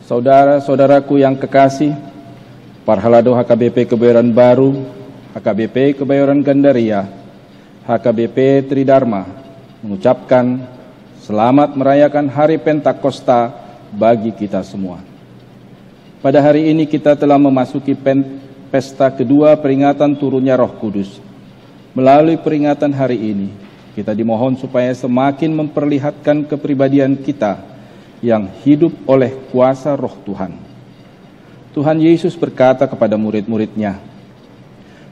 Saudara-saudaraku yang kekasih, Parhalado HKBP Kebayoran Baru, HKBP Kebayoran Gandaria, HKBP Tridharma mengucapkan selamat merayakan Hari Pentakosta bagi kita semua. Pada hari ini kita telah memasuki pesta kedua peringatan turunnya Roh Kudus. Melalui peringatan hari ini, kita dimohon supaya semakin memperlihatkan kepribadian kita yang hidup oleh kuasa Roh Tuhan. Tuhan Yesus berkata kepada murid-muridnya,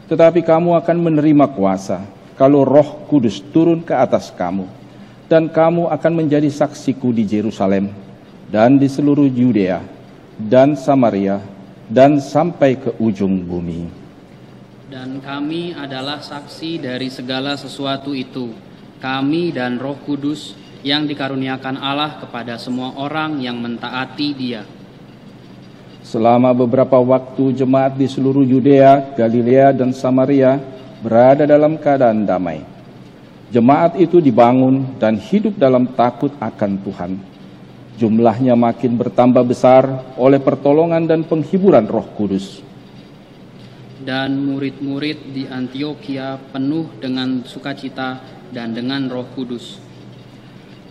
"Tetapi kamu akan menerima kuasa kalau Roh Kudus turun ke atas kamu, dan kamu akan menjadi saksiku di Yerusalem dan di seluruh Yudea dan Samaria dan sampai ke ujung bumi." Dan kami adalah saksi dari segala sesuatu itu, kami dan Roh Kudus yang dikaruniakan Allah kepada semua orang yang mentaati Dia. Selama beberapa waktu jemaat di seluruh Yudea, Galilea, dan Samaria berada dalam keadaan damai. Jemaat itu dibangun dan hidup dalam takut akan Tuhan. Jumlahnya makin bertambah besar oleh pertolongan dan penghiburan Roh Kudus. Dan murid-murid di Antiokhia penuh dengan sukacita dan dengan Roh Kudus.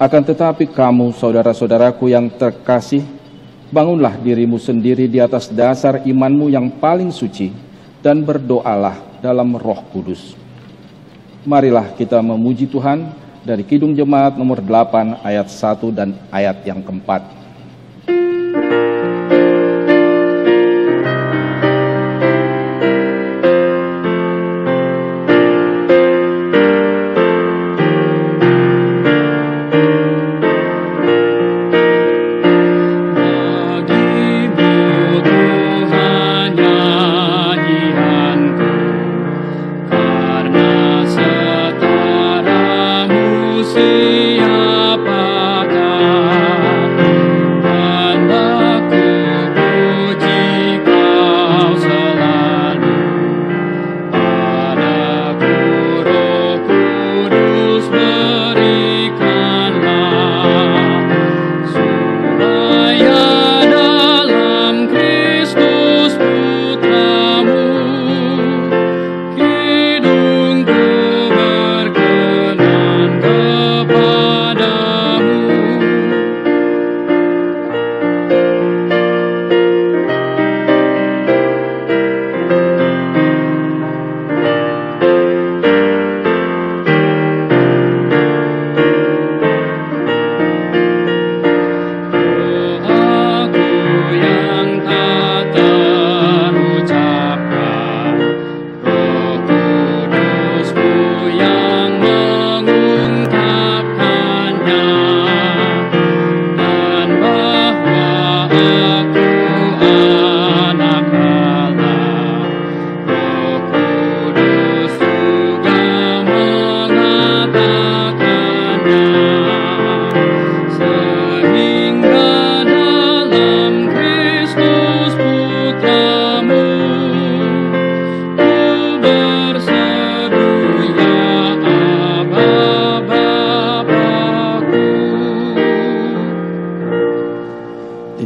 Akan tetapi kamu, saudara-saudaraku yang terkasih, bangunlah dirimu sendiri di atas dasar imanmu yang paling suci, dan berdoalah dalam Roh Kudus. Marilah kita memuji Tuhan dari Kidung Jemaat nomor 8 ayat 1 dan ayat yang keempat.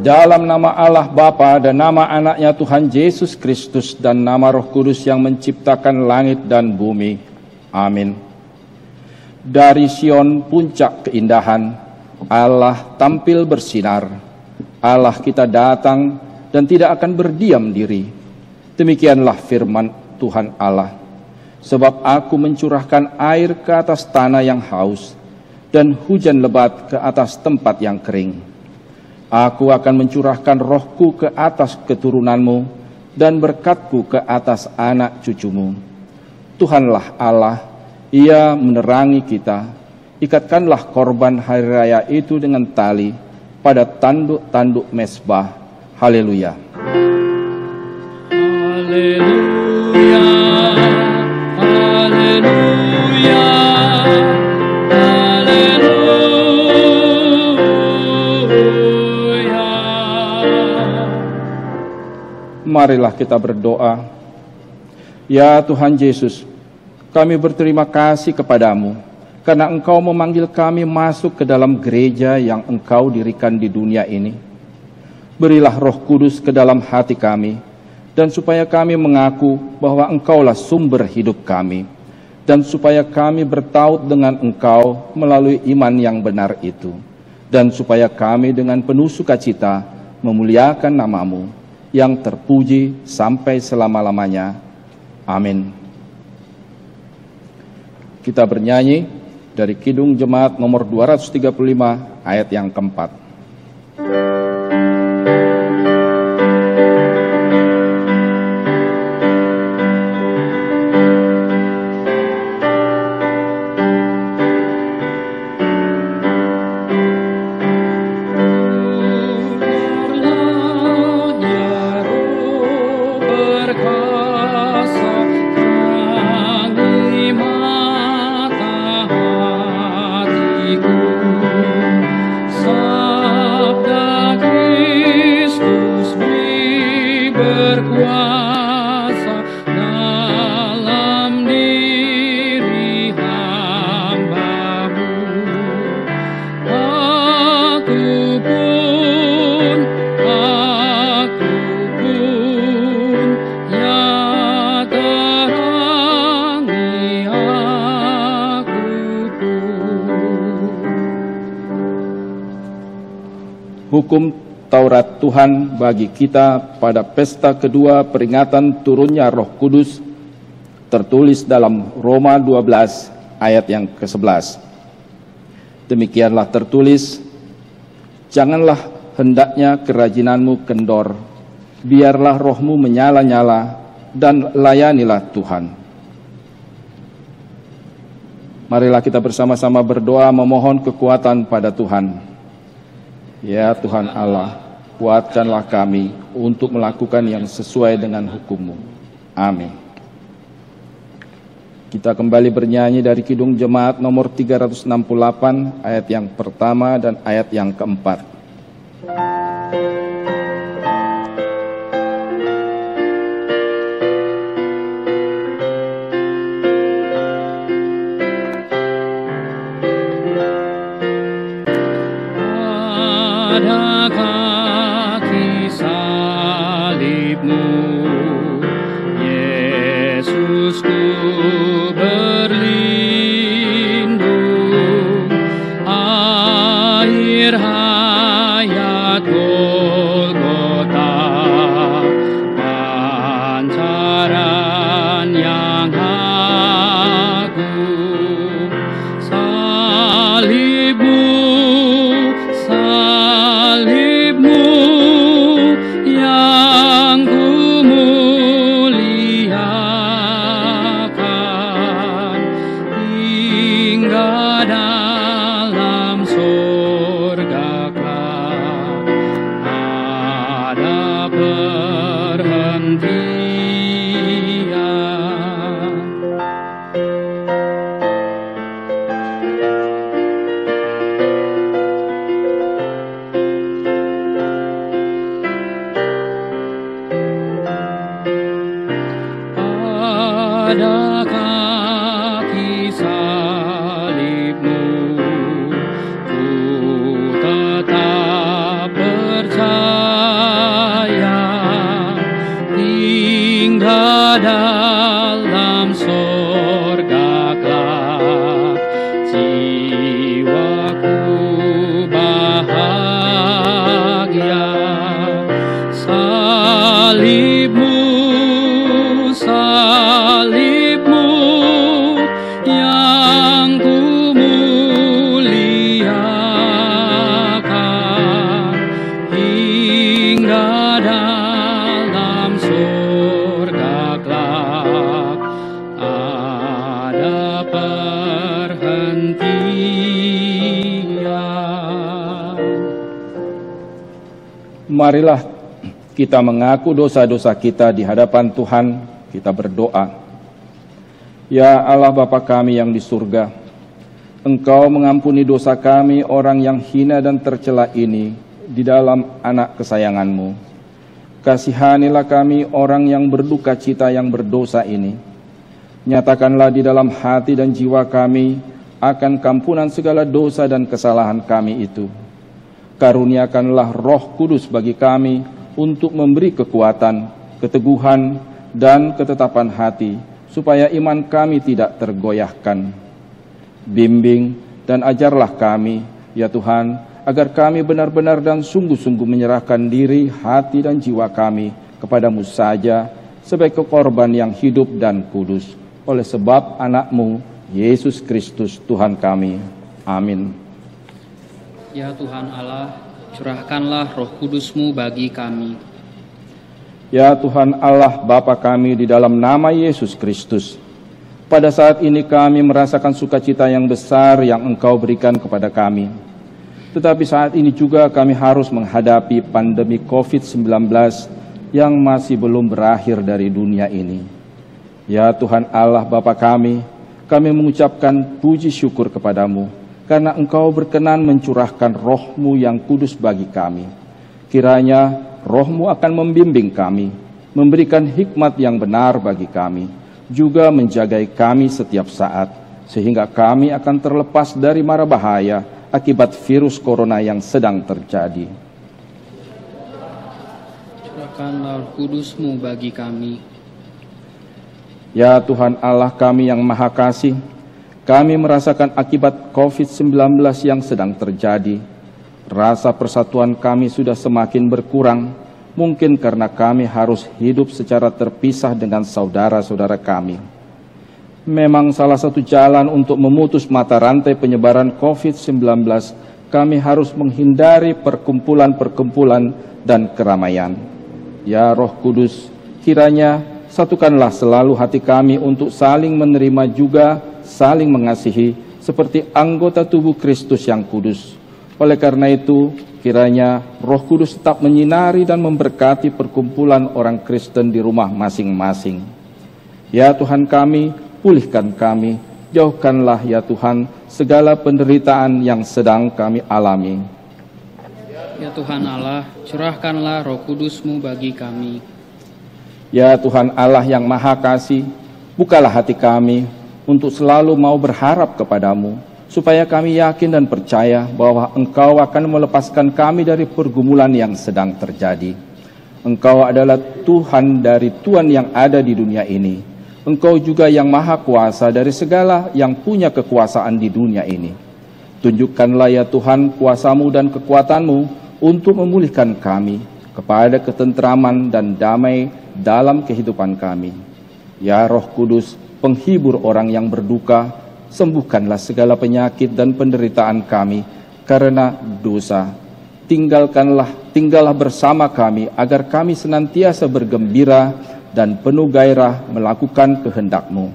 Dalam nama Allah Bapa dan nama anaknya Tuhan Yesus Kristus dan nama Roh Kudus yang menciptakan langit dan bumi. Amin. Dari Sion puncak keindahan, Allah tampil bersinar. Allah kita datang dan tidak akan berdiam diri. Demikianlah firman Tuhan Allah. Sebab aku mencurahkan air ke atas tanah yang haus dan hujan lebat ke atas tempat yang kering. Aku akan mencurahkan rohku ke atas keturunanmu dan berkatku ke atas anak cucumu. Tuhanlah Allah, Ia menerangi kita. Ikatkanlah korban hari raya itu dengan tali pada tanduk-tanduk mezbah. Haleluya. Haleluya. Haleluya. Marilah kita berdoa. Ya Tuhan Yesus, kami berterima kasih kepadamu karena Engkau memanggil kami masuk ke dalam gereja yang Engkau dirikan di dunia ini. Berilah Roh Kudus ke dalam hati kami, dan supaya kami mengaku bahwa Engkaulah sumber hidup kami, dan supaya kami bertaut dengan Engkau melalui iman yang benar itu, dan supaya kami dengan penuh sukacita memuliakan nama-Mu yang terpuji sampai selama-lamanya. Amin. Kita bernyanyi dari Kidung Jemaat nomor 235 ayat yang keempat. Hukum Taurat Tuhan bagi kita pada pesta kedua peringatan turunnya Roh Kudus tertulis dalam Roma 12 ayat yang ke-11. Demikianlah tertulis, janganlah hendaknya kerajinanmu kendor, biarlah rohmu menyala-nyala dan layanilah Tuhan. Marilah kita bersama-sama berdoa memohon kekuatan pada Tuhan. Ya Tuhan Allah, kuatkanlah kami untuk melakukan yang sesuai dengan hukum-Mu. Amin. Kita kembali bernyanyi dari Kidung Jemaat nomor 368 ayat yang pertama dan ayat yang keempat. Marilah kita mengaku dosa-dosa kita di hadapan Tuhan, kita berdoa. Ya Allah Bapa kami yang di surga, Engkau mengampuni dosa kami orang yang hina dan tercela ini di dalam anak kesayangan-Mu. Kasihanilah kami orang yang berduka cita yang berdosa ini. Nyatakanlah di dalam hati dan jiwa kami akan kampunan segala dosa dan kesalahan kami itu. Karuniakanlah Roh Kudus bagi kami untuk memberi kekuatan, keteguhan, dan ketetapan hati, supaya iman kami tidak tergoyahkan. Bimbing dan ajarlah kami, ya Tuhan, agar kami benar-benar dan sungguh-sungguh menyerahkan diri, hati, dan jiwa kami kepadamu saja, sebagai korban yang hidup dan kudus, oleh sebab anak-Mu, Yesus Kristus Tuhan kami. Amin. Ya Tuhan Allah, curahkanlah Roh Kudus-Mu bagi kami. Ya Tuhan Allah Bapa kami, di dalam nama Yesus Kristus, pada saat ini kami merasakan sukacita yang besar yang Engkau berikan kepada kami. Tetapi saat ini juga kami harus menghadapi pandemi COVID-19 yang masih belum berakhir dari dunia ini. Ya Tuhan Allah Bapa kami mengucapkan puji syukur kepadamu, karena Engkau berkenan mencurahkan Roh-Mu yang kudus bagi kami. Kiranya Roh-Mu akan membimbing kami, memberikan hikmat yang benar bagi kami, juga menjagai kami setiap saat, sehingga kami akan terlepas dari mara bahaya akibat virus corona yang sedang terjadi. Curahkanlah Roh Kudus-Mu bagi kami. Ya Tuhan Allah kami yang Maha Kasih, kami merasakan akibat COVID-19 yang sedang terjadi. Rasa persatuan kami sudah semakin berkurang, mungkin karena kami harus hidup secara terpisah dengan saudara-saudara kami. Memang salah satu jalan untuk memutus mata rantai penyebaran COVID-19, kami harus menghindari perkumpulan-perkumpulan dan keramaian. Ya Roh Kudus, kiranya satukanlah selalu hati kami untuk saling menerima juga saling mengasihi seperti anggota tubuh Kristus yang kudus. Oleh karena itu, kiranya Roh Kudus tetap menyinari dan memberkati perkumpulan orang Kristen di rumah masing-masing. Ya Tuhan kami, pulihkan kami, jauhkanlah ya Tuhan segala penderitaan yang sedang kami alami. Ya Tuhan Allah, curahkanlah Roh Kudus-Mu bagi kami. Ya Tuhan Allah yang Maha Kasih, bukalah hati kami untuk selalu mau berharap kepadamu, supaya kami yakin dan percaya bahwa Engkau akan melepaskan kami dari pergumulan yang sedang terjadi. Engkau adalah Tuhan dari Tuhan yang ada di dunia ini. Engkau juga yang Maha Kuasa dari segala yang punya kekuasaan di dunia ini. Tunjukkanlah ya Tuhan kuasa-Mu dan kekuatan-Mu untuk memulihkan kami kepada ketentraman dan damai dalam kehidupan kami. Ya Roh Kudus, penghibur orang yang berduka, sembuhkanlah segala penyakit dan penderitaan kami karena dosa. Tinggallah bersama kami agar kami senantiasa bergembira dan penuh gairah melakukan kehendak-Mu.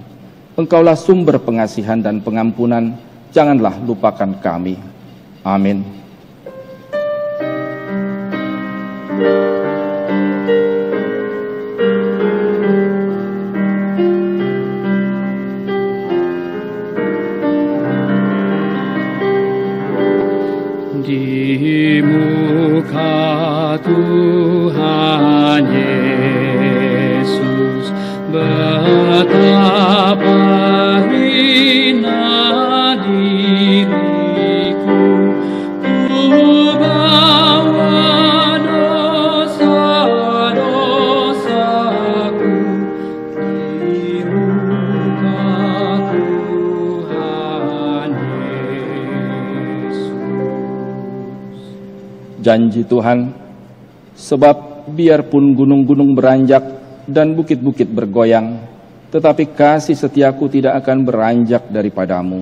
Engkaulah sumber pengasihan dan pengampunan, janganlah lupakan kami. Amin. Di muka Tuhan Yesus, betapa hina diriku, ku bawa dosa-dosaku di muka Tuhan Yesus. Janji Tuhan, sebab biarpun gunung-gunung beranjak dan bukit-bukit bergoyang, tetapi kasih setiaku tidak akan beranjak daripadamu,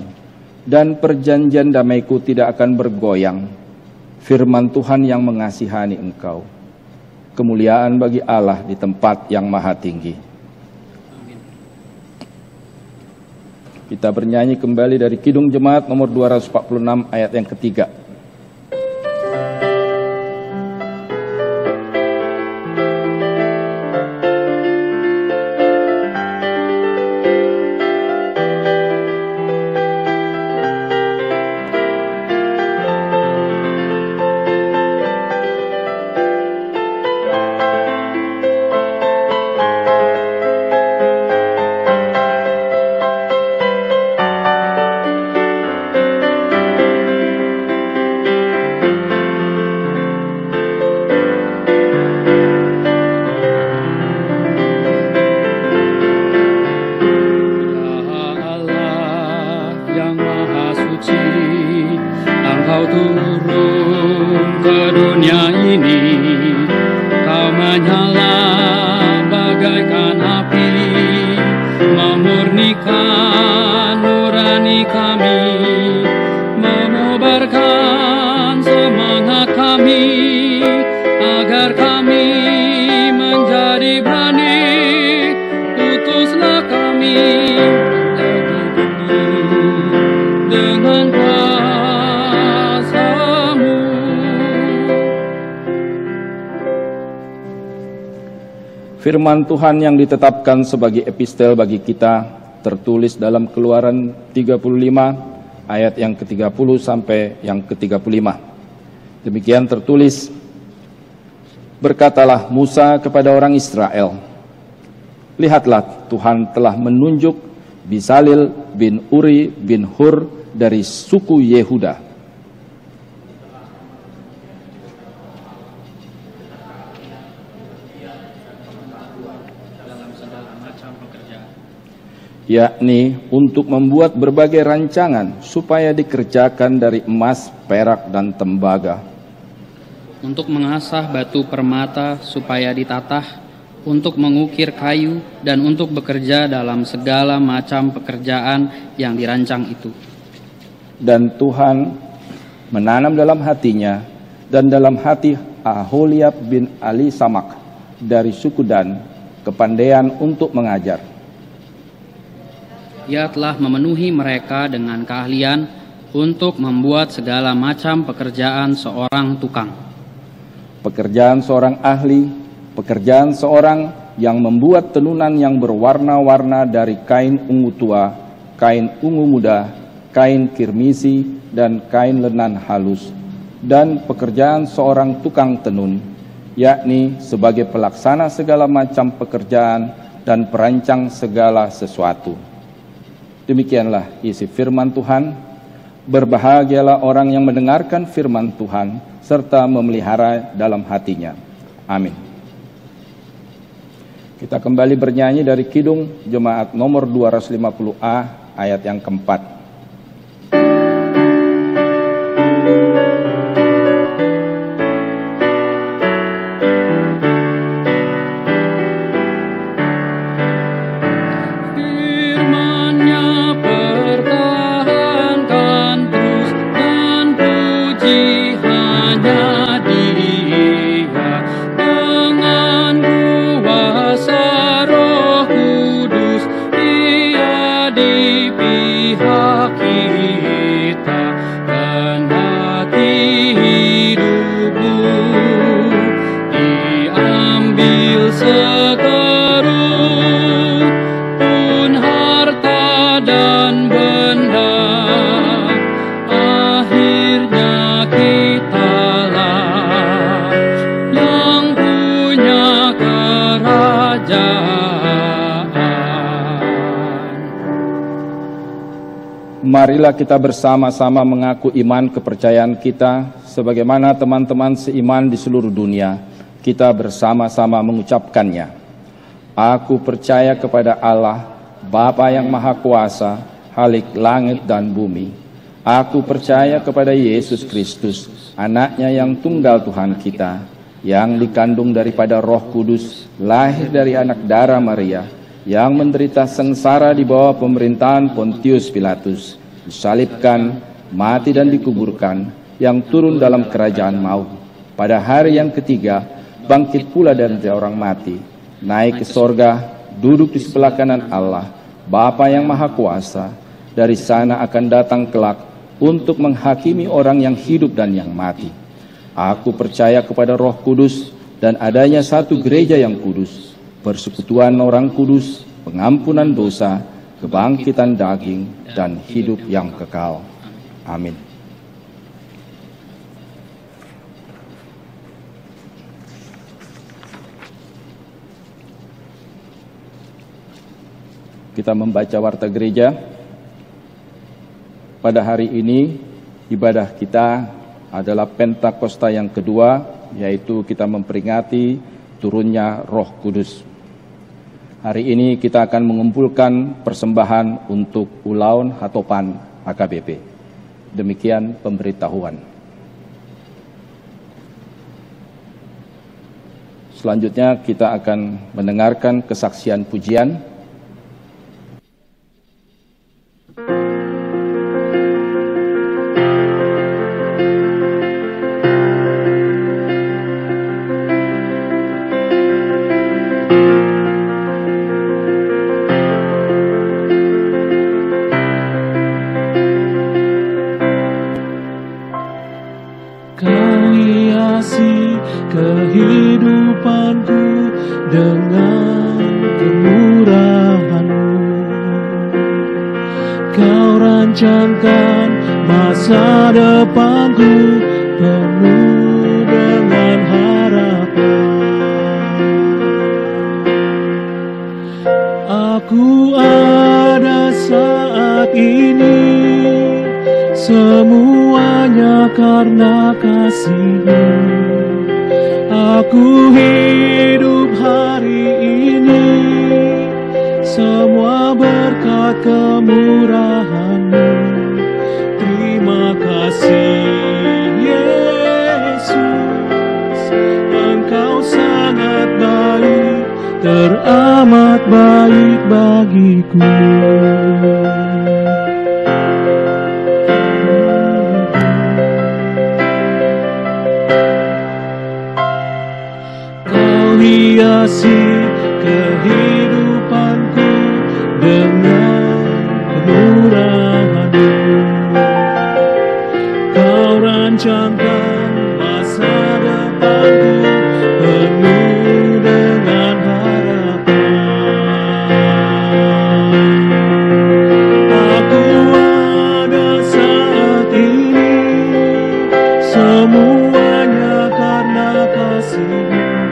dan perjanjian damaiku tidak akan bergoyang. Firman Tuhan yang mengasihani engkau. Kemuliaan bagi Allah di tempat yang maha tinggi. Kita bernyanyi kembali dari Kidung Jemaat nomor 246 ayat yang ketiga. dunia ini. Kau menyala bagaikan api, memurnikan nurani kami, mengobarkan semangat kami, agar kami menjadi berani. Utuslah kami dengan kuasa-Mu. Firman Tuhan yang ditetapkan sebagai epistel bagi kita tertulis dalam Keluaran 35 ayat yang ke-30 sampai yang ke-35. Demikian tertulis, berkatalah Musa kepada orang Israel, lihatlah Tuhan telah menunjuk Bisalil bin Uri bin Hur dari suku Yehuda. Yakni untuk membuat berbagai rancangan supaya dikerjakan dari emas, perak, dan tembaga. Untuk mengasah batu permata supaya ditatah, untuk mengukir kayu, dan untuk bekerja dalam segala macam pekerjaan yang dirancang itu. Dan Tuhan menanam dalam hatinya dan dalam hati Aholiab bin Ali Samak dari suku Dan kepandaian untuk mengajar. Ia telah memenuhi mereka dengan keahlian untuk membuat segala macam pekerjaan seorang tukang. Pekerjaan seorang ahli, pekerjaan seorang yang membuat tenunan yang berwarna-warna dari kain ungu tua, kain ungu muda, kain kirmisi, dan kain lenan halus. Dan pekerjaan seorang tukang tenun, yakni sebagai pelaksana segala macam pekerjaan dan perancang segala sesuatu. Demikianlah isi firman Tuhan. Berbahagialah orang yang mendengarkan firman Tuhan serta memelihara dalam hatinya. Amin. Kita kembali bernyanyi dari Kidung Jemaat nomor 250A ayat yang keempat. Marilah kita bersama-sama mengaku iman kepercayaan kita sebagaimana teman-teman seiman di seluruh dunia. Kita bersama-sama mengucapkannya. Aku percaya kepada Allah, Bapa yang Maha Kuasa, Khalik langit dan bumi. Aku percaya kepada Yesus Kristus, Anaknya yang tunggal Tuhan kita, yang dikandung daripada Roh Kudus, lahir dari anak darah Maria, yang menderita sengsara di bawah pemerintahan Pontius Pilatus, disalibkan, mati dan dikuburkan, yang turun dalam kerajaan maut. Pada hari yang ketiga, bangkit pula dari orang mati, naik ke sorga, duduk di sebelah kanan Allah, Bapa yang Maha Kuasa. Dari sana akan datang kelak untuk menghakimi orang yang hidup dan yang mati. Aku percaya kepada Roh Kudus dan adanya satu gereja yang kudus, persekutuan orang kudus, pengampunan dosa, kebangkitan daging, dan hidup yang kekal. Amin. Kita membaca warta gereja. Pada hari ini, ibadah kita adalah Pentakosta yang kedua, yaitu kita memperingati turunnya Roh Kudus. Hari ini kita akan mengumpulkan persembahan untuk Ulaun Hatopan HKBP. Demikian pemberitahuan. Selanjutnya kita akan mendengarkan kesaksian pujian. Kau hiasi kehidupanku dengan kemurahan-Mu. Kau rancangkan masa depanku penuh dengan harapan. Aku ada saat ini, semuanya karena kasih-Mu. Aku hidup hari ini, semua berkat kemurahan-Mu. Terima kasih Yesus, Engkau sangat baik, teramat baik bagiku. Hiasi kehidupanku dengan kemurahan-Mu. Kau rancangkan masa depanku penuh dengan harapan. Aku ada saat ini, semuanya karena kasih-Mu.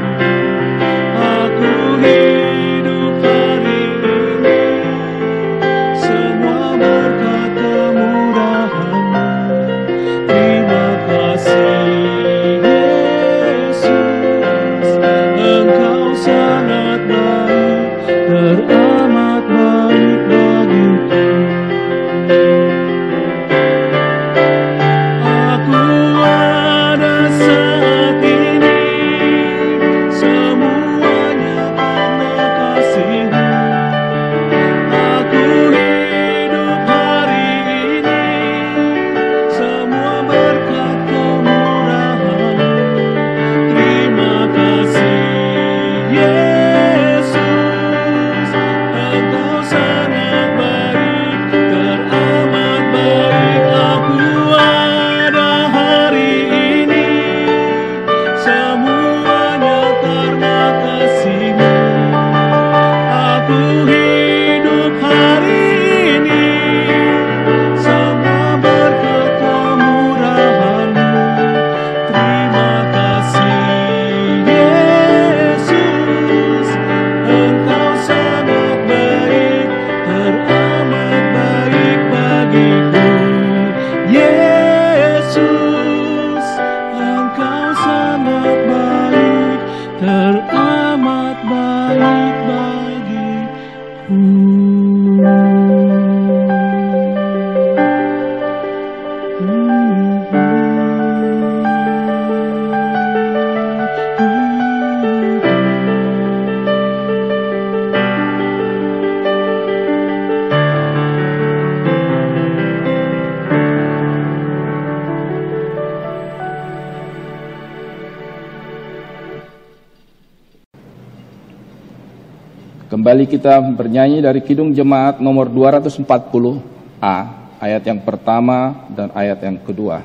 Kembali kita bernyanyi dari Kidung Jemaat nomor 240A, ayat yang pertama dan ayat yang kedua.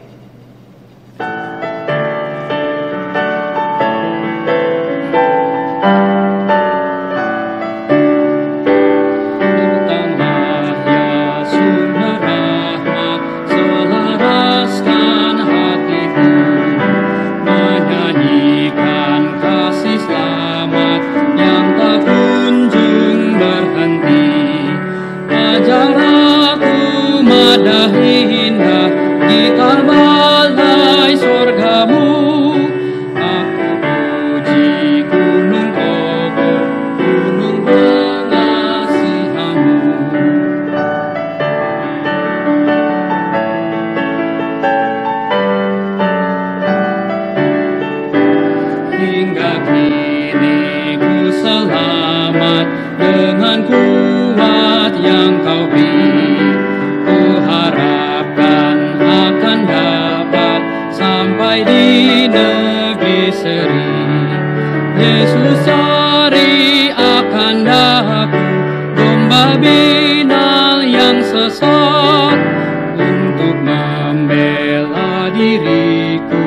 Ajar aku madahi indah di kalbar. ini ku selamat dengan kuat yang kau beri. Ku harapkan akan dapat sampai di negeri seri. Yesus cari akan daku, domba binal yang sesat, untuk membela diriku,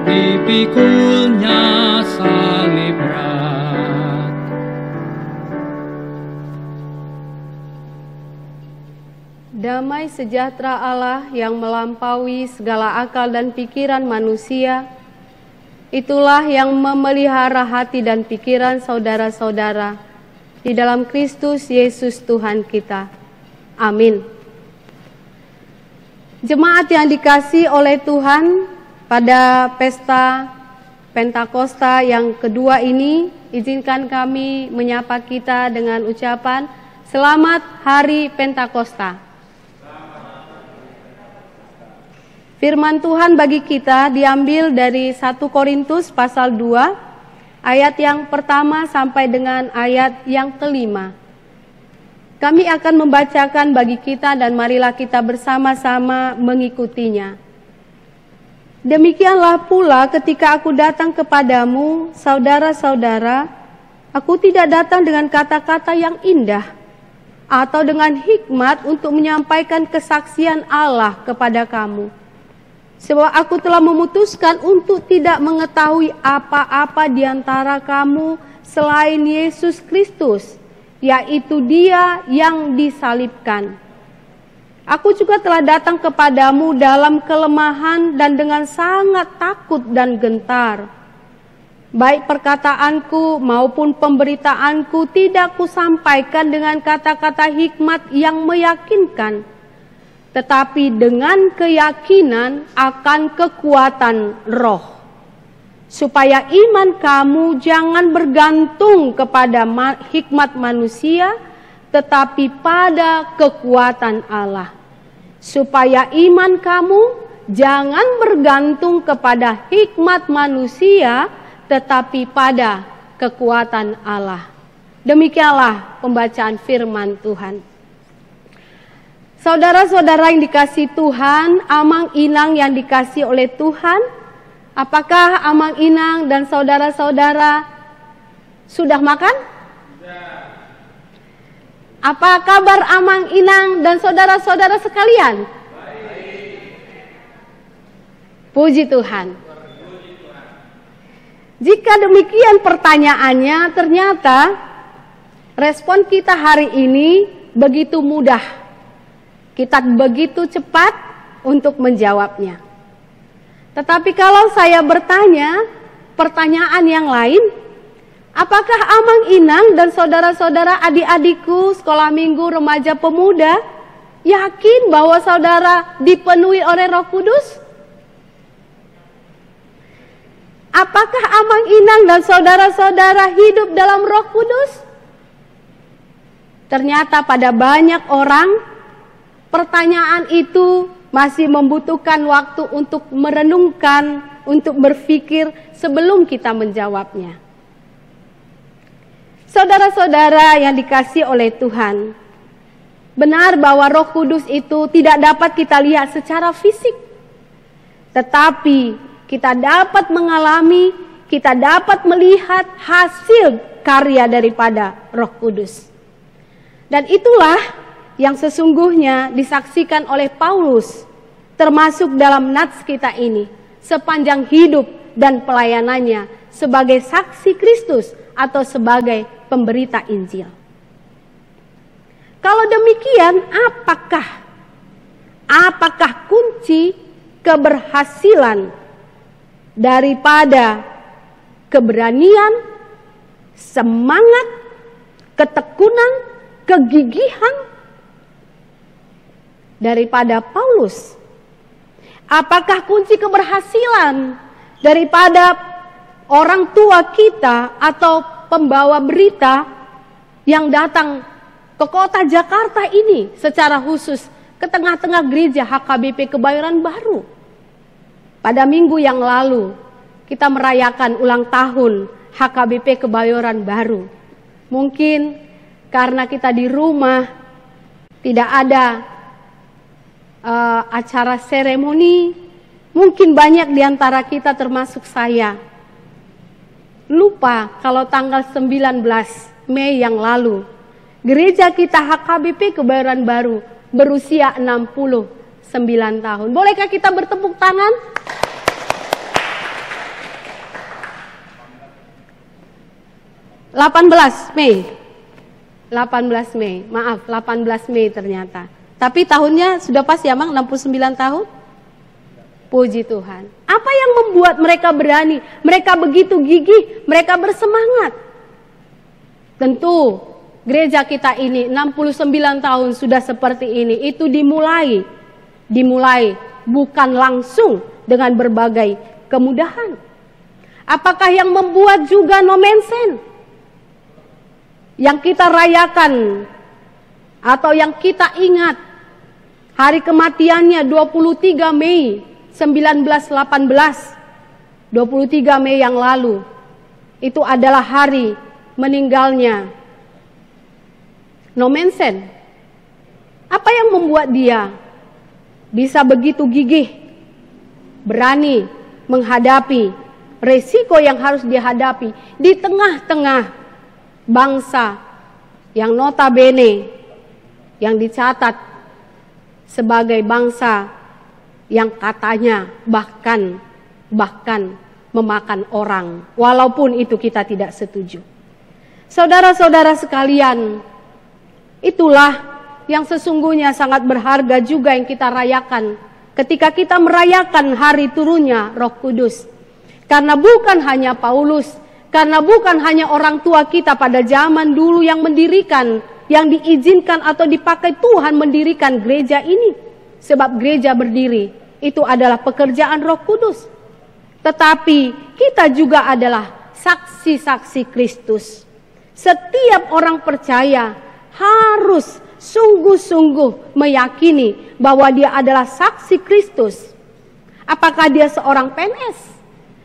dipikulnya salib berat. Damai sejahtera Allah yang melampaui segala akal dan pikiran manusia, itulah yang memelihara hati dan pikiran saudara-saudara di dalam Kristus Yesus Tuhan kita. Amin. Jemaat yang dikasihi oleh Tuhan, pada pesta Pentakosta yang kedua ini, izinkan kami menyapa kita dengan ucapan Selamat Hari Pentakosta. Firman Tuhan bagi kita diambil dari 1 Korintus pasal 2, ayat yang pertama sampai dengan ayat yang kelima. Kami akan membacakan bagi kita dan marilah kita bersama-sama mengikutinya. Demikianlah pula ketika aku datang kepadamu, saudara-saudara, aku tidak datang dengan kata-kata yang indah atau dengan hikmat untuk menyampaikan kesaksian Allah kepada kamu. Sebab aku telah memutuskan untuk tidak mengetahui apa-apa di antara kamu selain Yesus Kristus, yaitu Dia yang disalibkan. Aku juga telah datang kepadamu dalam kelemahan dan dengan sangat takut dan gentar. Baik perkataanku maupun pemberitaanku tidak kusampaikan dengan kata-kata hikmat yang meyakinkan, tetapi dengan keyakinan akan kekuatan roh, supaya iman kamu jangan bergantung kepada hikmat manusia, tetapi pada kekuatan Allah. Supaya iman kamu jangan bergantung kepada hikmat manusia, tetapi pada kekuatan Allah. Demikianlah pembacaan firman Tuhan. Saudara-saudara yang dikasihi Tuhan, amang-inang yang dikasihi oleh Tuhan, apakah amang-inang dan saudara-saudara sudah makan? Apa kabar amang-inang dan saudara-saudara sekalian? Puji Tuhan. Jika demikian pertanyaannya, ternyata respon kita hari ini begitu mudah. Kita begitu cepat untuk menjawabnya. Tetapi kalau saya bertanya pertanyaan yang lain, apakah amang-inang dan saudara-saudara adik-adikku sekolah minggu remaja pemuda yakin bahwa saudara dipenuhi oleh Roh Kudus? Apakah amang-inang dan saudara-saudara hidup dalam Roh Kudus? Ternyata pada banyak orang pertanyaan itu masih membutuhkan waktu untuk merenungkan, untuk berpikir sebelum kita menjawabnya. Saudara-saudara yang dikasihi oleh Tuhan, benar bahwa Roh Kudus itu tidak dapat kita lihat secara fisik, tetapi kita dapat mengalami, kita dapat melihat hasil karya daripada Roh Kudus. Dan itulah yang sesungguhnya disaksikan oleh Paulus, termasuk dalam nats kita ini, sepanjang hidup dan pelayanannya sebagai saksi Kristus atau sebagai pemberita Injil. Kalau demikian, apakah kunci keberhasilan daripada keberanian, semangat, ketekunan, kegigihan daripada Paulus? Apakah kunci keberhasilan daripada orang tua kita atau pembawa berita yang datang ke kota Jakarta ini secara khusus ke tengah-tengah gereja HKBP Kebayoran Baru? Pada minggu yang lalu kita merayakan ulang tahun HKBP Kebayoran Baru. Mungkin karena kita di rumah, tidak ada acara seremoni, mungkin banyak di antara kita termasuk saya lupa kalau tanggal 19 Mei yang lalu gereja kita HKBP Kebayoran Baru berusia 69 tahun. Bolehkah kita bertepuk tangan? Mei 18 Mei, maaf 18 Mei ternyata. Tapi tahunnya sudah pas ya Mang, 69 tahun? Puji Tuhan. Apa yang membuat mereka berani? Mereka begitu gigih, mereka bersemangat. Tentu gereja kita ini 69 tahun sudah seperti ini. Itu dimulai bukan langsung dengan berbagai kemudahan. Apakah yang membuat juga nomensen yang kita rayakan atau yang kita ingat hari kematiannya 23 Mei 1918, 23 Mei yang lalu, itu adalah hari meninggalnya nomensen. Apa yang membuat dia bisa begitu gigih, berani menghadapi resiko yang harus dihadapi di tengah-tengah bangsa yang notabene yang dicatat sebagai bangsa yang katanya bahkan memakan orang, walaupun itu kita tidak setuju. Saudara-saudara sekalian, itulah yang sesungguhnya sangat berharga juga yang kita rayakan ketika kita merayakan hari turunnya Roh Kudus. Karena bukan hanya Paulus, karena bukan hanya orang tua kita pada zaman dulu yang mendirikan, yang diizinkan atau dipakai Tuhan mendirikan gereja ini. Sebab gereja berdiri, itu adalah pekerjaan Roh Kudus. Tetapi kita juga adalah saksi-saksi Kristus. Setiap orang percaya harus sungguh-sungguh meyakini bahwa dia adalah saksi Kristus. Apakah dia seorang PNS?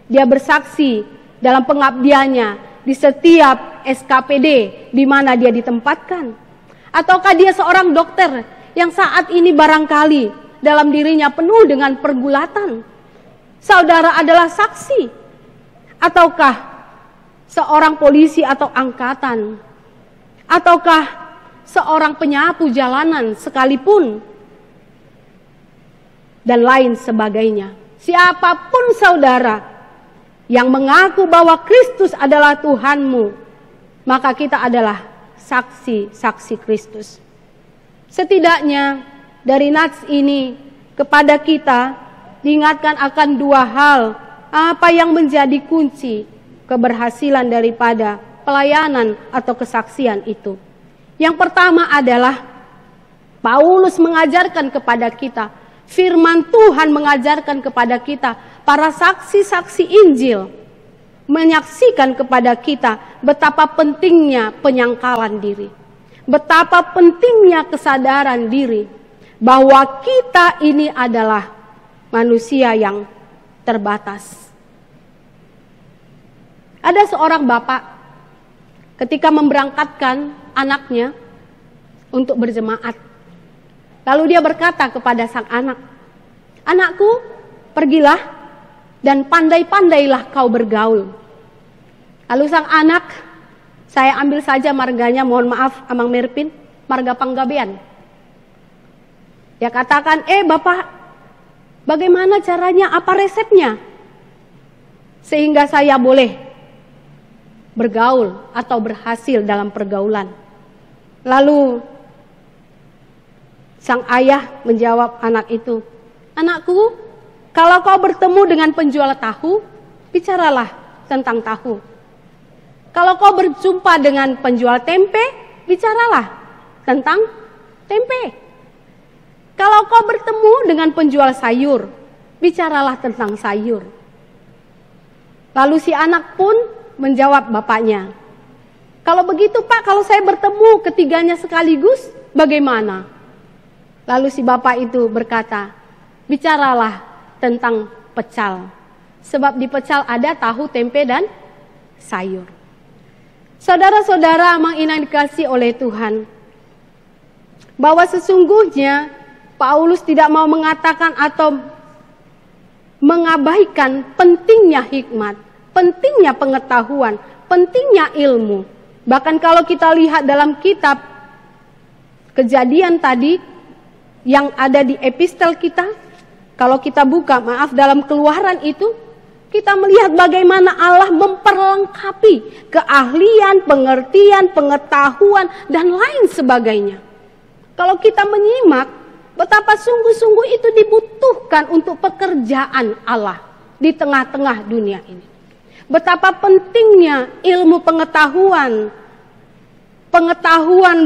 Dia bersaksi dalam pengabdiannya di setiap SKPD di mana dia ditempatkan. Ataukah dia seorang dokter yang saat ini barangkali dalam dirinya penuh dengan pergulatan. Saudara adalah saksi. Ataukah seorang polisi atau angkatan. Ataukah seorang penyapu jalanan sekalipun. Dan lain sebagainya. Siapapun saudara yang mengaku bahwa Kristus adalah Tuhanmu, maka kita adalah saksi-saksi Kristus. Setidaknya dari nats ini kepada kita diingatkan akan dua hal apa yang menjadi kunci keberhasilan daripada pelayanan atau kesaksian itu. Yang pertama adalah Paulus mengajarkan kepada kita, firman Tuhan mengajarkan kepada kita, para saksi-saksi Injil menyaksikan kepada kita betapa pentingnya penyangkalan diri. Betapa pentingnya kesadaran diri bahwa kita ini adalah manusia yang terbatas. Ada seorang bapak ketika memberangkatkan anaknya untuk berjemaat. Lalu dia berkata kepada sang anak, "Anakku, pergilah dan pandai-pandailah kau bergaul." Lalu sang anak, saya ambil saja marganya, mohon maaf Amang Merpin, marga Panggabean. Dia katakan, Bapak, bagaimana caranya, apa resepnya? Sehingga saya boleh bergaul atau berhasil dalam pergaulan. Lalu sang ayah menjawab anak itu, "Anakku, kalau kau bertemu dengan penjual tahu, bicaralah tentang tahu. Kalau kau berjumpa dengan penjual tempe, bicaralah tentang tempe. Kalau kau bertemu dengan penjual sayur, bicaralah tentang sayur." Lalu si anak pun menjawab bapaknya, "Kalau begitu Pak, kalau saya bertemu ketiganya sekaligus, bagaimana?" Lalu si bapak itu berkata, "Bicaralah tentang pecal. Sebab di pecal ada tahu, tempe, dan sayur. Saudara-saudara yang dikasihi oleh Tuhan, bahwa sesungguhnya Paulus tidak mau mengatakan atau mengabaikan pentingnya hikmat, pentingnya pengetahuan, pentingnya ilmu. Bahkan kalau kita lihat dalam kitab Kejadian tadi yang ada di epistel kita, kalau kita buka, dalam Keluaran itu, kita melihat bagaimana Allah memperlengkapi keahlian, pengertian, pengetahuan, dan lain sebagainya. Kalau kita menyimak, betapa sungguh-sungguh itu dibutuhkan untuk pekerjaan Allah di tengah-tengah dunia ini. Betapa pentingnya ilmu pengetahuan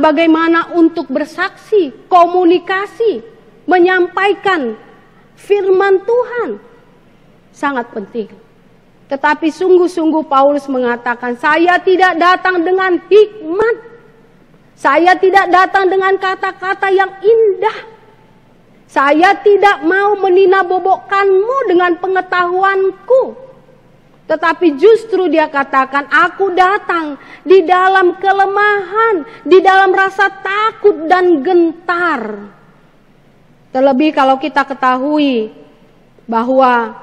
bagaimana untuk bersaksi, komunikasi, menyampaikan firman Tuhan. Sangat penting. Tetapi sungguh-sungguh Paulus mengatakan, saya tidak datang dengan hikmat. Saya tidak datang dengan kata-kata yang indah. Saya tidak mau meninabobokanmu dengan pengetahuanku. Tetapi justru dia katakan, aku datang di dalam kelemahan, di dalam rasa takut dan gentar. Terlebih kalau kita ketahui bahwa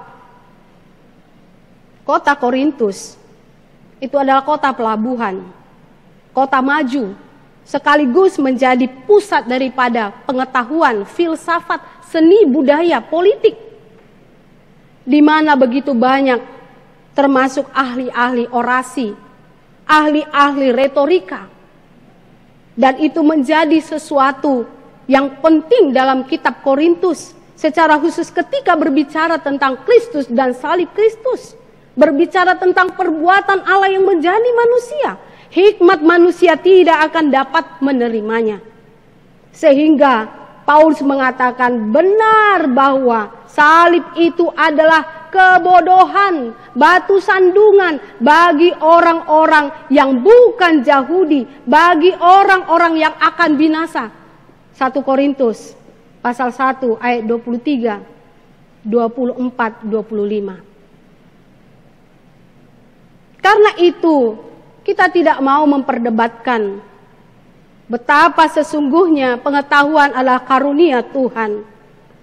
kota Korintus itu adalah kota pelabuhan, kota maju, sekaligus menjadi pusat daripada pengetahuan, filsafat, seni, budaya, politik, di mana begitu banyak termasuk ahli-ahli orasi, ahli-ahli retorika. Dan itu menjadi sesuatu yang penting dalam kitab Korintus, secara khusus ketika berbicara tentang Kristus dan salib Kristus, berbicara tentang perbuatan Allah yang menjadi manusia. Hikmat manusia tidak akan dapat menerimanya. Sehingga Paulus mengatakan benar bahwa salib itu adalah kebodohan, batu sandungan bagi orang-orang yang bukan Yahudi, bagi orang-orang yang akan binasa. 1 Korintus pasal 1 ayat 23, 24, 25. Karena itu kita tidak mau memperdebatkan betapa sesungguhnya pengetahuan adalah karunia Tuhan.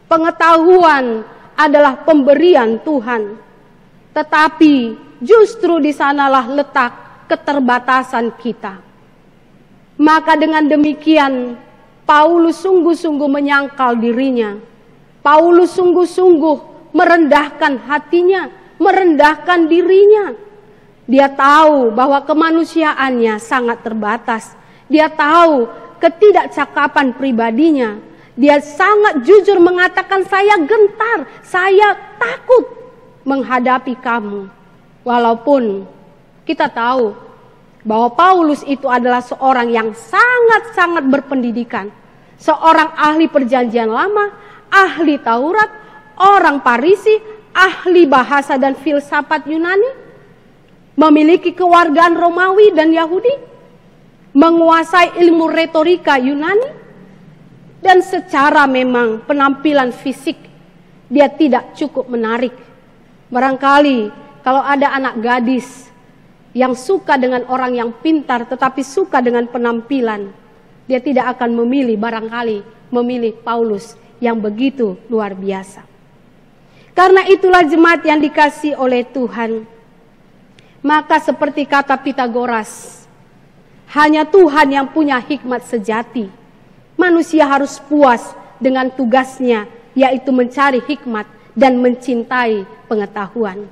Pengetahuan adalah pemberian Tuhan. Tetapi justru di sanalah letak keterbatasan kita. Maka dengan demikian Paulus sungguh-sungguh menyangkal dirinya. Paulus sungguh-sungguh merendahkan hatinya, merendahkan dirinya. Dia tahu bahwa kemanusiaannya sangat terbatas. Dia tahu ketidakcakapan pribadinya. Dia sangat jujur mengatakan, saya gentar, saya takut menghadapi kamu. Walaupun kita tahu bahwa Paulus itu adalah seorang yang sangat-sangat berpendidikan. Seorang ahli perjanjian lama, ahli Taurat, orang Farisi, ahli bahasa dan filsafat Yunani, memiliki kewargaan Romawi dan Yahudi, menguasai ilmu retorika Yunani, dan secara memang penampilan fisik dia tidak cukup menarik. Barangkali kalau ada anak gadis yang suka dengan orang yang pintar tetapi suka dengan penampilan, dia tidak akan memilih Paulus yang begitu luar biasa. Karena itulah jemaat yang dikasihi oleh Tuhan, maka seperti kata Pitagoras, hanya Tuhan yang punya hikmat sejati. Manusia harus puas dengan tugasnya, yaitu mencari hikmat dan mencintai pengetahuan.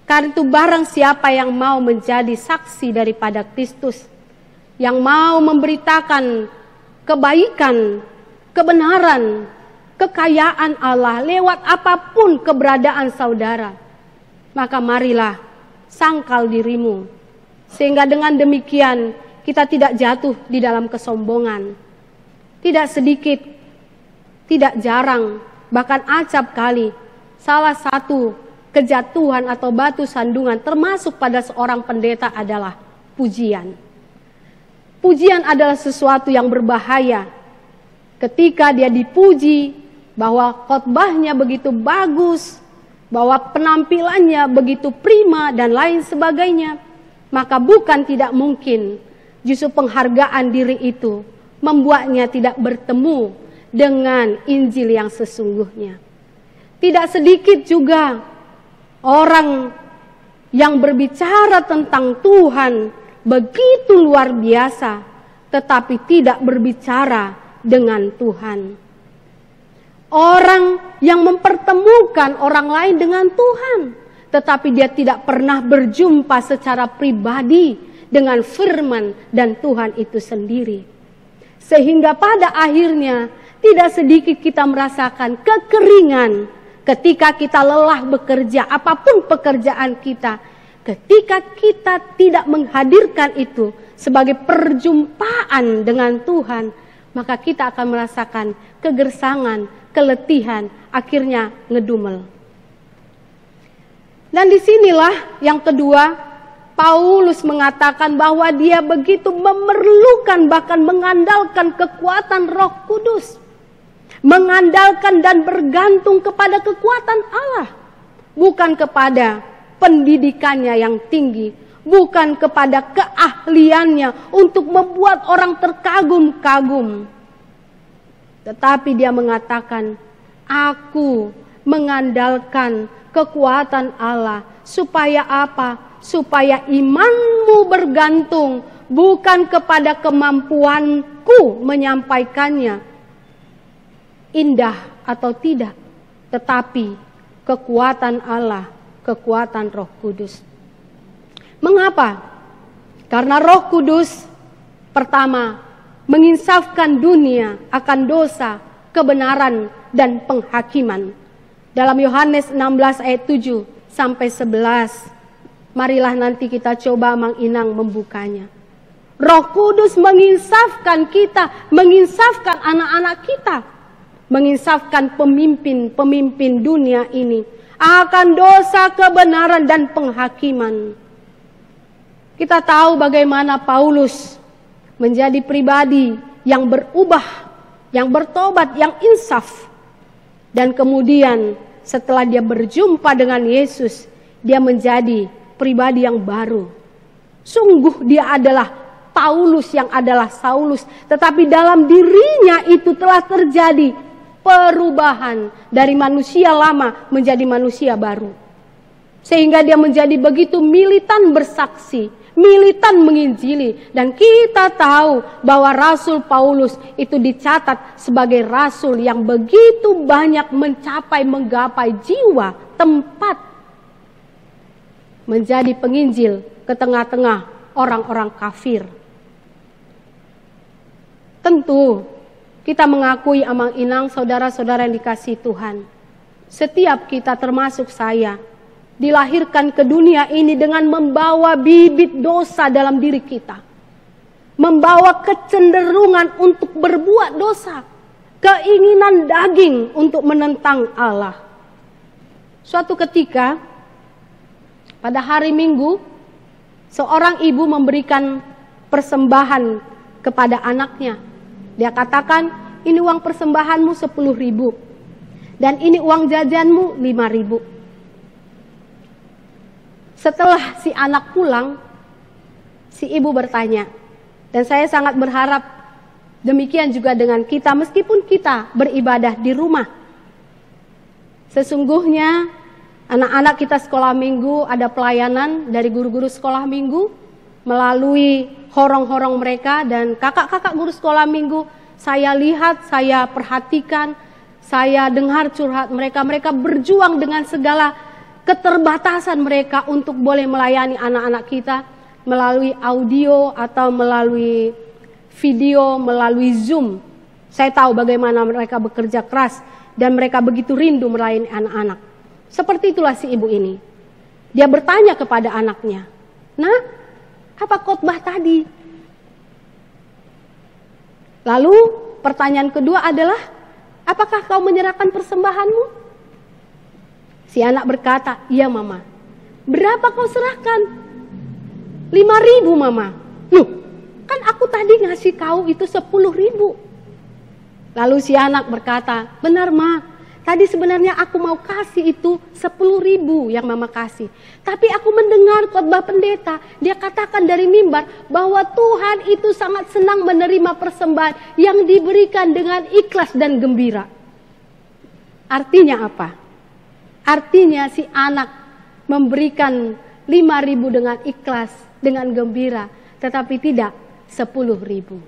Karena itu barang siapa yang mau menjadi saksi daripada Kristus, yang mau memberitakan kebaikan, kebenaran, kekayaan Allah lewat apapun keberadaan saudara, maka marilah sangkal dirimu. Sehingga dengan demikian kita tidak jatuh di dalam kesombongan. Tidak sedikit, tidak jarang, bahkan acap kali, salah satu kejatuhan atau batu sandungan termasuk pada seorang pendeta adalah pujian. Pujian adalah sesuatu yang berbahaya. Ketika dia dipuji bahwa khotbahnya begitu bagus, bahwa penampilannya begitu prima dan lain sebagainya, maka bukan tidak mungkin justru penghargaan diri itu membuatnya tidak bertemu dengan Injil yang sesungguhnya. Tidak sedikit juga orang yang berbicara tentang Tuhan begitu luar biasa, tetapi tidak berbicara dengan Tuhan. Orang yang mempertemukan orang lain dengan Tuhan, tetapi dia tidak pernah berjumpa secara pribadi dengan firman dan Tuhan itu sendiri. Sehingga pada akhirnya tidak sedikit kita merasakan kekeringan ketika kita lelah bekerja, apapun pekerjaan kita. Ketika kita tidak menghadirkan itu sebagai perjumpaan dengan Tuhan, maka kita akan merasakan kegersangan, keletihan, akhirnya ngedumel. Dan disinilah yang kedua, Paulus mengatakan bahwa dia begitu memerlukan, bahkan mengandalkan kekuatan Roh Kudus. Mengandalkan dan bergantung kepada kekuatan Allah. Bukan kepada pendidikannya yang tinggi, bukan kepada keahliannya untuk membuat orang terkagum-kagum. Tetapi dia mengatakan, aku mengandalkan kekuatan Allah. Supaya apa? Supaya imanmu bergantung bukan kepada kemampuanku menyampaikannya, indah atau tidak, tetapi kekuatan Allah, kekuatan Roh Kudus. Mengapa? Karena Roh Kudus pertama menginsafkan dunia akan dosa, kebenaran dan penghakiman. Dalam Yohanes 16 ayat 7 sampai 11. Marilah nanti kita coba Mang Inang membukanya. Roh Kudus menginsafkan kita, menginsafkan anak-anak kita, menginsafkan pemimpin-pemimpin dunia ini akan dosa, kebenaran dan penghakiman. Kita tahu bagaimana Paulus menjadi pribadi yang berubah, yang bertobat, yang insaf. Dan kemudian setelah dia berjumpa dengan Yesus, dia menjadi pribadi yang baru. Sungguh dia adalah Paulus yang adalah Saulus, tetapi dalam dirinya itu telah terjadi perubahan dari manusia lama menjadi manusia baru. Sehingga dia menjadi begitu militan bersaksi, militan menginjili. Dan kita tahu bahwa Rasul Paulus itu dicatat sebagai rasul yang begitu banyak menggapai jiwa, tempat menjadi penginjil ke tengah-tengah orang-orang kafir. Tentu kita mengakui Amang Inang, saudara-saudara yang dikasihi Tuhan. Setiap kita termasuk saya dilahirkan ke dunia ini dengan membawa bibit dosa dalam diri kita. Membawa kecenderungan untuk berbuat dosa. Keinginan daging untuk menentang Allah. Suatu ketika pada hari Minggu, seorang ibu memberikan persembahan kepada anaknya. Dia katakan, ini uang persembahanmu 10.000. Dan ini uang jajanmu 5.000. Setelah si anak pulang, si ibu bertanya. Dan saya sangat berharap demikian juga dengan kita, meskipun kita beribadah di rumah. Sesungguhnya anak-anak kita sekolah minggu, ada pelayanan dari guru-guru sekolah minggu melalui horong-horong mereka. Dan kakak-kakak guru sekolah minggu saya lihat, saya perhatikan, saya dengar curhat mereka. Mereka berjuang dengan segala keterbatasan mereka untuk boleh melayani anak-anak kita melalui audio atau melalui video, melalui Zoom. Saya tahu bagaimana mereka bekerja keras dan mereka begitu rindu melayani anak-anak. Seperti itulah si ibu ini. Dia bertanya kepada anaknya, "Nah, apa khotbah tadi?" Lalu pertanyaan kedua adalah, "Apakah kau menyerahkan persembahanmu?" Si anak berkata, "Iya mama." "Berapa kau serahkan?" 5.000 mama. "Loh, kan aku tadi ngasih kau itu 10.000. Lalu si anak berkata, "Benar ma, Tadi sebenarnya aku mau kasih itu 10.000 yang mama kasih. Tapi aku mendengar khotbah pendeta, dia katakan dari mimbar bahwa Tuhan itu sangat senang menerima persembahan yang diberikan dengan ikhlas dan gembira. Artinya apa? Artinya si anak memberikan 5.000 dengan ikhlas, dengan gembira, tetapi tidak 10.000.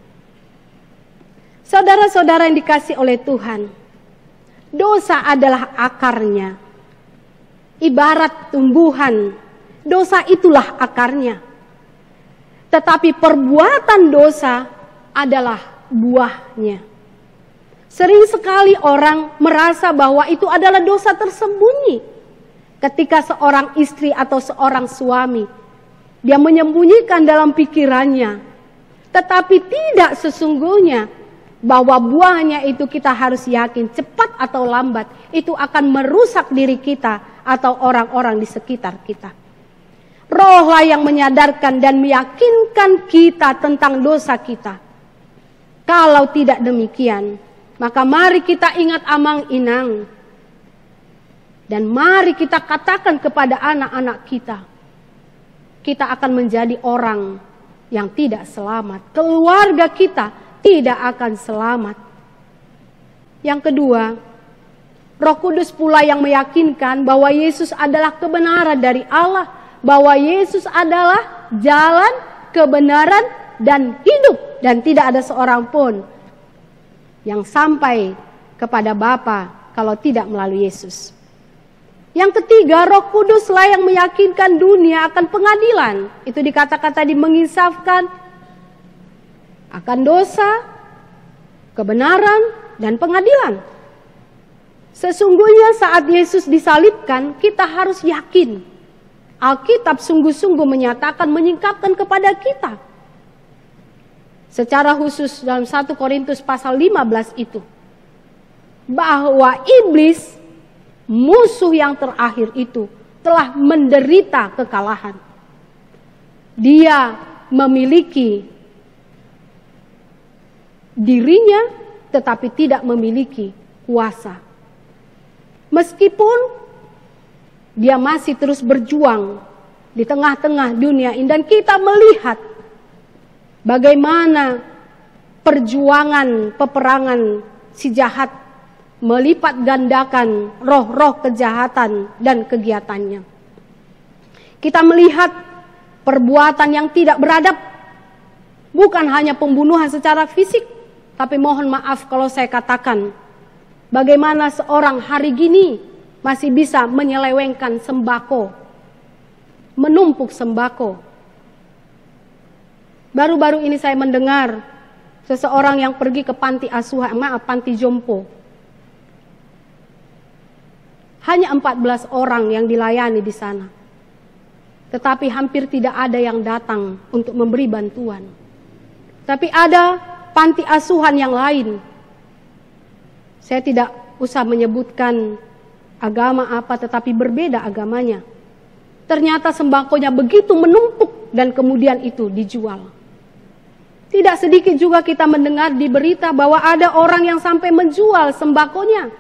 Saudara-saudara yang dikasih oleh Tuhan, dosa adalah akarnya. Ibarat tumbuhan, dosa itulah akarnya. Tetapi perbuatan dosa adalah buahnya. Sering sekali orang merasa bahwa itu adalah dosa tersembunyi. Ketika seorang istri atau seorang suami, dia menyembunyikan dalam pikirannya. Tetapi tidak sesungguhnya bahwa buahnya itu kita harus yakin cepat atau lambat itu akan merusak diri kita atau orang-orang di sekitar kita. Rohlah yang menyadarkan dan meyakinkan kita tentang dosa kita. Kalau tidak demikian, maka mari kita ingat amang-inang dan mari kita katakan kepada anak-anak kita, kita akan menjadi orang yang tidak selamat. Keluarga kita tidak akan selamat. Yang kedua, Roh Kudus pula yang meyakinkan bahwa Yesus adalah kebenaran dari Allah, bahwa Yesus adalah jalan, kebenaran, dan hidup, dan tidak ada seorang pun yang sampai kepada Bapa kalau tidak melalui Yesus. Yang ketiga, Roh Kuduslah yang meyakinkan dunia akan pengadilan. Itu dikatakan tadi menginsafkan akan dosa, kebenaran, dan pengadilan. Sesungguhnya saat Yesus disalibkan, kita harus yakin. Alkitab sungguh-sungguh menyatakan, menyingkapkan kepada kita. Secara khusus dalam 1 Korintus pasal 15 itu. Bahwa iblis, musuh yang terakhir itu, telah menderita kekalahan. Dia memiliki dirinya tetapi tidak memiliki kuasa. Meskipun dia masih terus berjuang di tengah-tengah dunia ini dan kita melihat bagaimana perjuangan peperangan si jahat melipat gandakan roh-roh kejahatan dan kegiatannya. Kita melihat perbuatan yang tidak beradab, bukan hanya pembunuhan secara fisik, tapi mohon maaf kalau saya katakan, bagaimana seorang hari gini masih bisa menyelewengkan sembako, menumpuk sembako. Baru-baru ini saya mendengar seseorang yang pergi ke panti asuhan, panti jompo. Hanya 14 orang yang dilayani di sana. Tetapi hampir tidak ada yang datang untuk memberi bantuan. Tapi ada panti asuhan yang lain. Saya tidak usah menyebutkan agama apa, tetapi berbeda agamanya. Ternyata sembakonya begitu menumpuk dan kemudian itu dijual. Tidak sedikit juga kita mendengar di berita bahwa ada orang yang sampai menjual sembakonya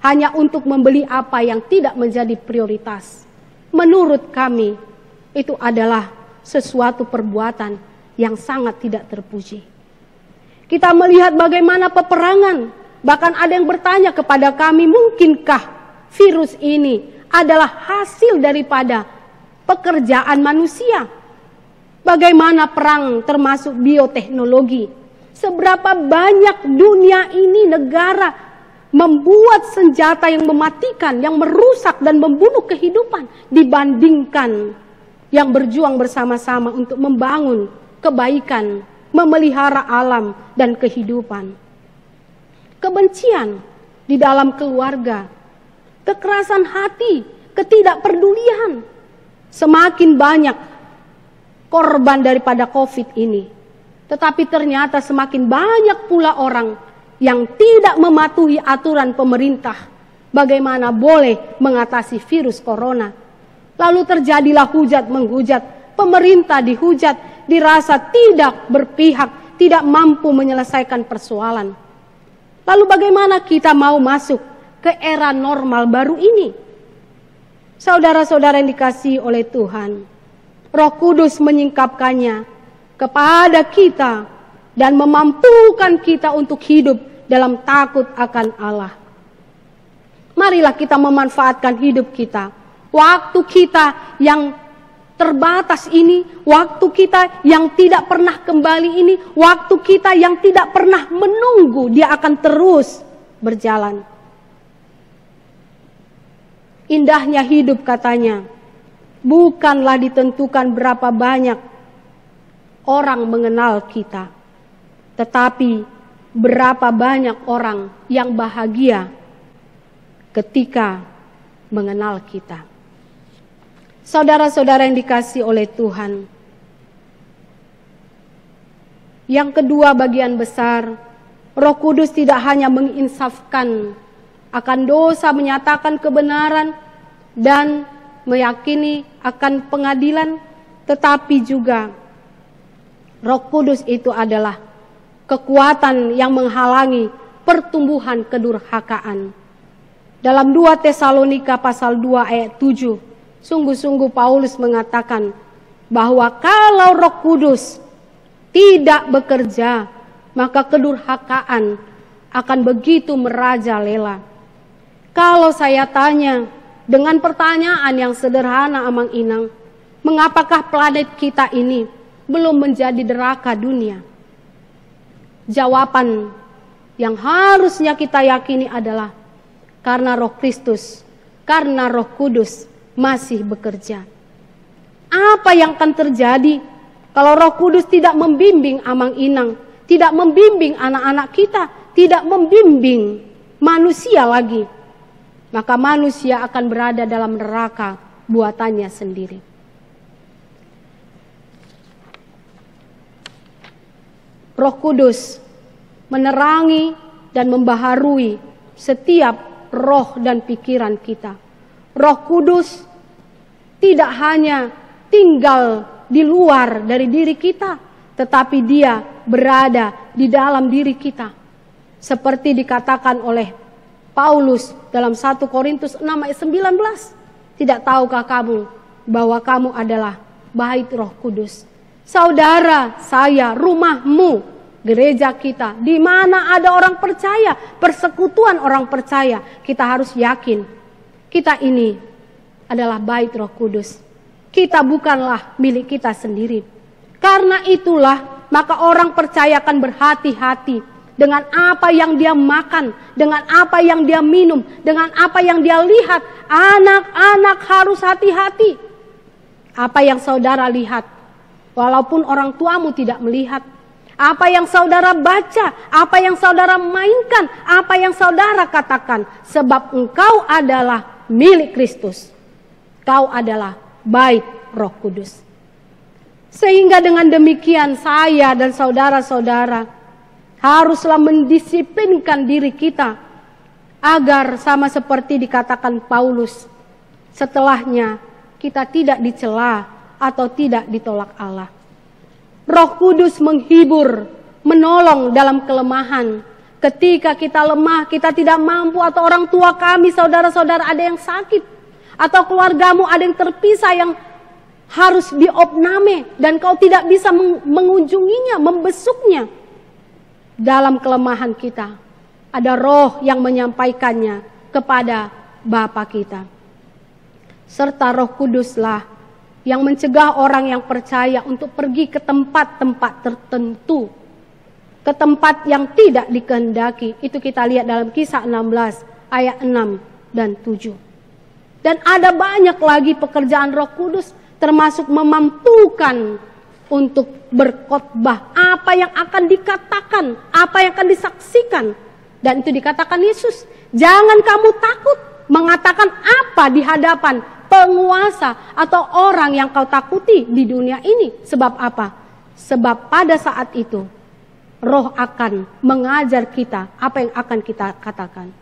hanya untuk membeli apa yang tidak menjadi prioritas. Menurut kami, itu adalah sesuatu perbuatan yang sangat tidak terpuji. Kita melihat bagaimana peperangan, bahkan ada yang bertanya kepada kami, mungkinkah virus ini adalah hasil daripada pekerjaan manusia? Bagaimana perang termasuk bioteknologi? Seberapa banyak dunia ini negara membuat senjata yang mematikan, yang merusak dan membunuh kehidupan dibandingkan yang berjuang bersama-sama untuk membangun kebaikan, memelihara alam dan kehidupan. Kebencian di dalam keluarga, kekerasan hati, ketidakpedulian. Semakin banyak korban daripada COVID ini. Tetapi ternyata semakin banyak pula orang yang tidak mematuhi aturan pemerintah. Bagaimana boleh mengatasi virus corona. Lalu terjadilah hujat menghujat. Pemerintah dihujat, dirasa tidak berpihak, tidak mampu menyelesaikan persoalan. Lalu bagaimana kita mau masuk ke era normal baru ini. Saudara-saudara yang dikasihi oleh Tuhan, Roh Kudus menyingkapkannya kepada kita dan memampukan kita untuk hidup dalam takut akan Allah. Marilah kita memanfaatkan hidup kita, waktu kita yang terbatas ini, waktu kita yang tidak pernah kembali ini, waktu kita yang tidak pernah menunggu, dia akan terus berjalan. Indahnya hidup, katanya, bukanlah ditentukan berapa banyak orang mengenal kita, tetapi berapa banyak orang yang bahagia ketika mengenal kita. Saudara-saudara yang dikasihi oleh Tuhan, yang kedua bagian besar, Roh Kudus tidak hanya menginsafkan akan dosa, menyatakan kebenaran, dan meyakini akan pengadilan, tetapi juga Roh Kudus itu adalah kekuatan yang menghalangi pertumbuhan kedurhakaan. Dalam 2 Tesalonika pasal 2 ayat 7, sungguh-sungguh Paulus mengatakan bahwa kalau Roh Kudus tidak bekerja, maka kedurhakaan akan begitu merajalela. Kalau saya tanya dengan pertanyaan yang sederhana amang inang, mengapakah planet kita ini belum menjadi neraka dunia? Jawaban yang harusnya kita yakini adalah karena Roh Kristus, karena Roh Kudus masih bekerja. Apa yang akan terjadi kalau Roh Kudus tidak membimbing amang inang, tidak membimbing anak-anak kita, tidak membimbing manusia lagi? Maka manusia akan berada dalam neraka buatannya sendiri. Roh Kudus menerangi dan membaharui setiap roh dan pikiran kita. Roh Kudus tidak hanya tinggal di luar dari diri kita, tetapi dia berada di dalam diri kita. Seperti dikatakan oleh Paulus dalam 1 Korintus 6 ayat 19. Tidak tahukah kamu bahwa kamu adalah bait Roh Kudus? Saudara, saya, rumahmu, gereja kita, di mana ada orang percaya, persekutuan orang percaya, kita harus yakin kita ini adalah bait Roh Kudus. Kita bukanlah milik kita sendiri. Karena itulah maka orang percaya akan berhati-hati dengan apa yang dia makan, dengan apa yang dia minum, dengan apa yang dia lihat. Anak-anak harus hati-hati. Apa yang saudara lihat, walaupun orang tuamu tidak melihat. Apa yang saudara baca, apa yang saudara mainkan, apa yang saudara katakan. Sebab engkau adalah milik Kristus. Kau adalah bait Roh Kudus. Sehingga dengan demikian saya dan saudara-saudara haruslah mendisiplinkan diri kita agar sama seperti dikatakan Paulus, setelahnya kita tidak dicela atau tidak ditolak Allah. Roh Kudus menghibur, menolong dalam kelemahan. Ketika kita lemah, kita tidak mampu, atau orang tua kami, saudara-saudara ada yang sakit, atau keluargamu ada yang terpisah yang harus diopname dan kau tidak bisa mengunjunginya, membesuknya. Dalam kelemahan kita ada roh yang menyampaikannya kepada Bapa kita. Serta Roh Kuduslah yang mencegah orang yang percaya untuk pergi ke tempat-tempat tertentu, ke tempat yang tidak dikehendaki. Itu kita lihat dalam Kisah 16 ayat 6 dan 7. Dan ada banyak lagi pekerjaan Roh Kudus, termasuk memampukan untuk berkhotbah, apa yang akan dikatakan, apa yang akan disaksikan. Dan itu dikatakan Yesus, jangan kamu takut mengatakan apa di hadapan penguasa atau orang yang kau takuti di dunia ini. Sebab apa? Sebab pada saat itu Roh akan mengajar kita apa yang akan kita katakan.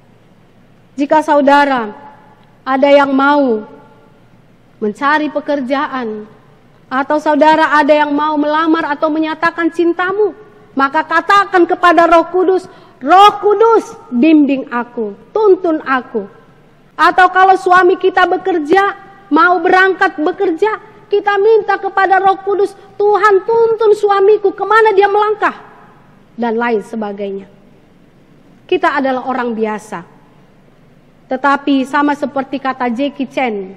Jika saudara ada yang mau mencari pekerjaan, atau saudara ada yang mau melamar atau menyatakan cintamu, maka katakan kepada Roh Kudus, Roh Kudus, bimbing aku, tuntun aku. Atau kalau suami kita bekerja, mau berangkat bekerja, kita minta kepada Roh Kudus, Tuhan tuntun suamiku kemana dia melangkah, dan lain sebagainya. Kita adalah orang biasa. Tetapi sama seperti kata Jackie Chan,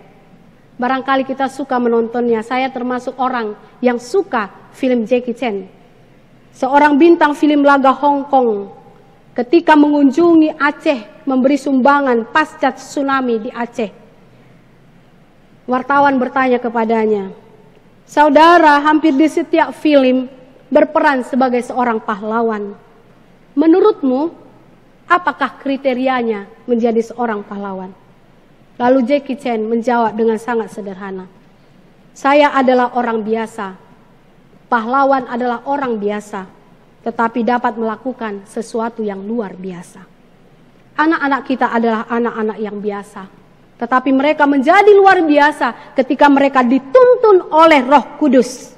barangkali kita suka menontonnya. Saya termasuk orang yang suka film Jackie Chan. Seorang bintang film laga Hong Kong ketika mengunjungi Aceh memberi sumbangan pasca tsunami di Aceh. Wartawan bertanya kepadanya, "Saudara hampir di setiap film berperan sebagai seorang pahlawan. Menurutmu, apakah kriterianya menjadi seorang pahlawan?" Lalu Jackie Chan menjawab dengan sangat sederhana, "Saya adalah orang biasa. Pahlawan adalah orang biasa, tetapi dapat melakukan sesuatu yang luar biasa." Anak-anak kita adalah anak-anak yang biasa, tetapi mereka menjadi luar biasa ketika mereka dituntun oleh Roh Kudus.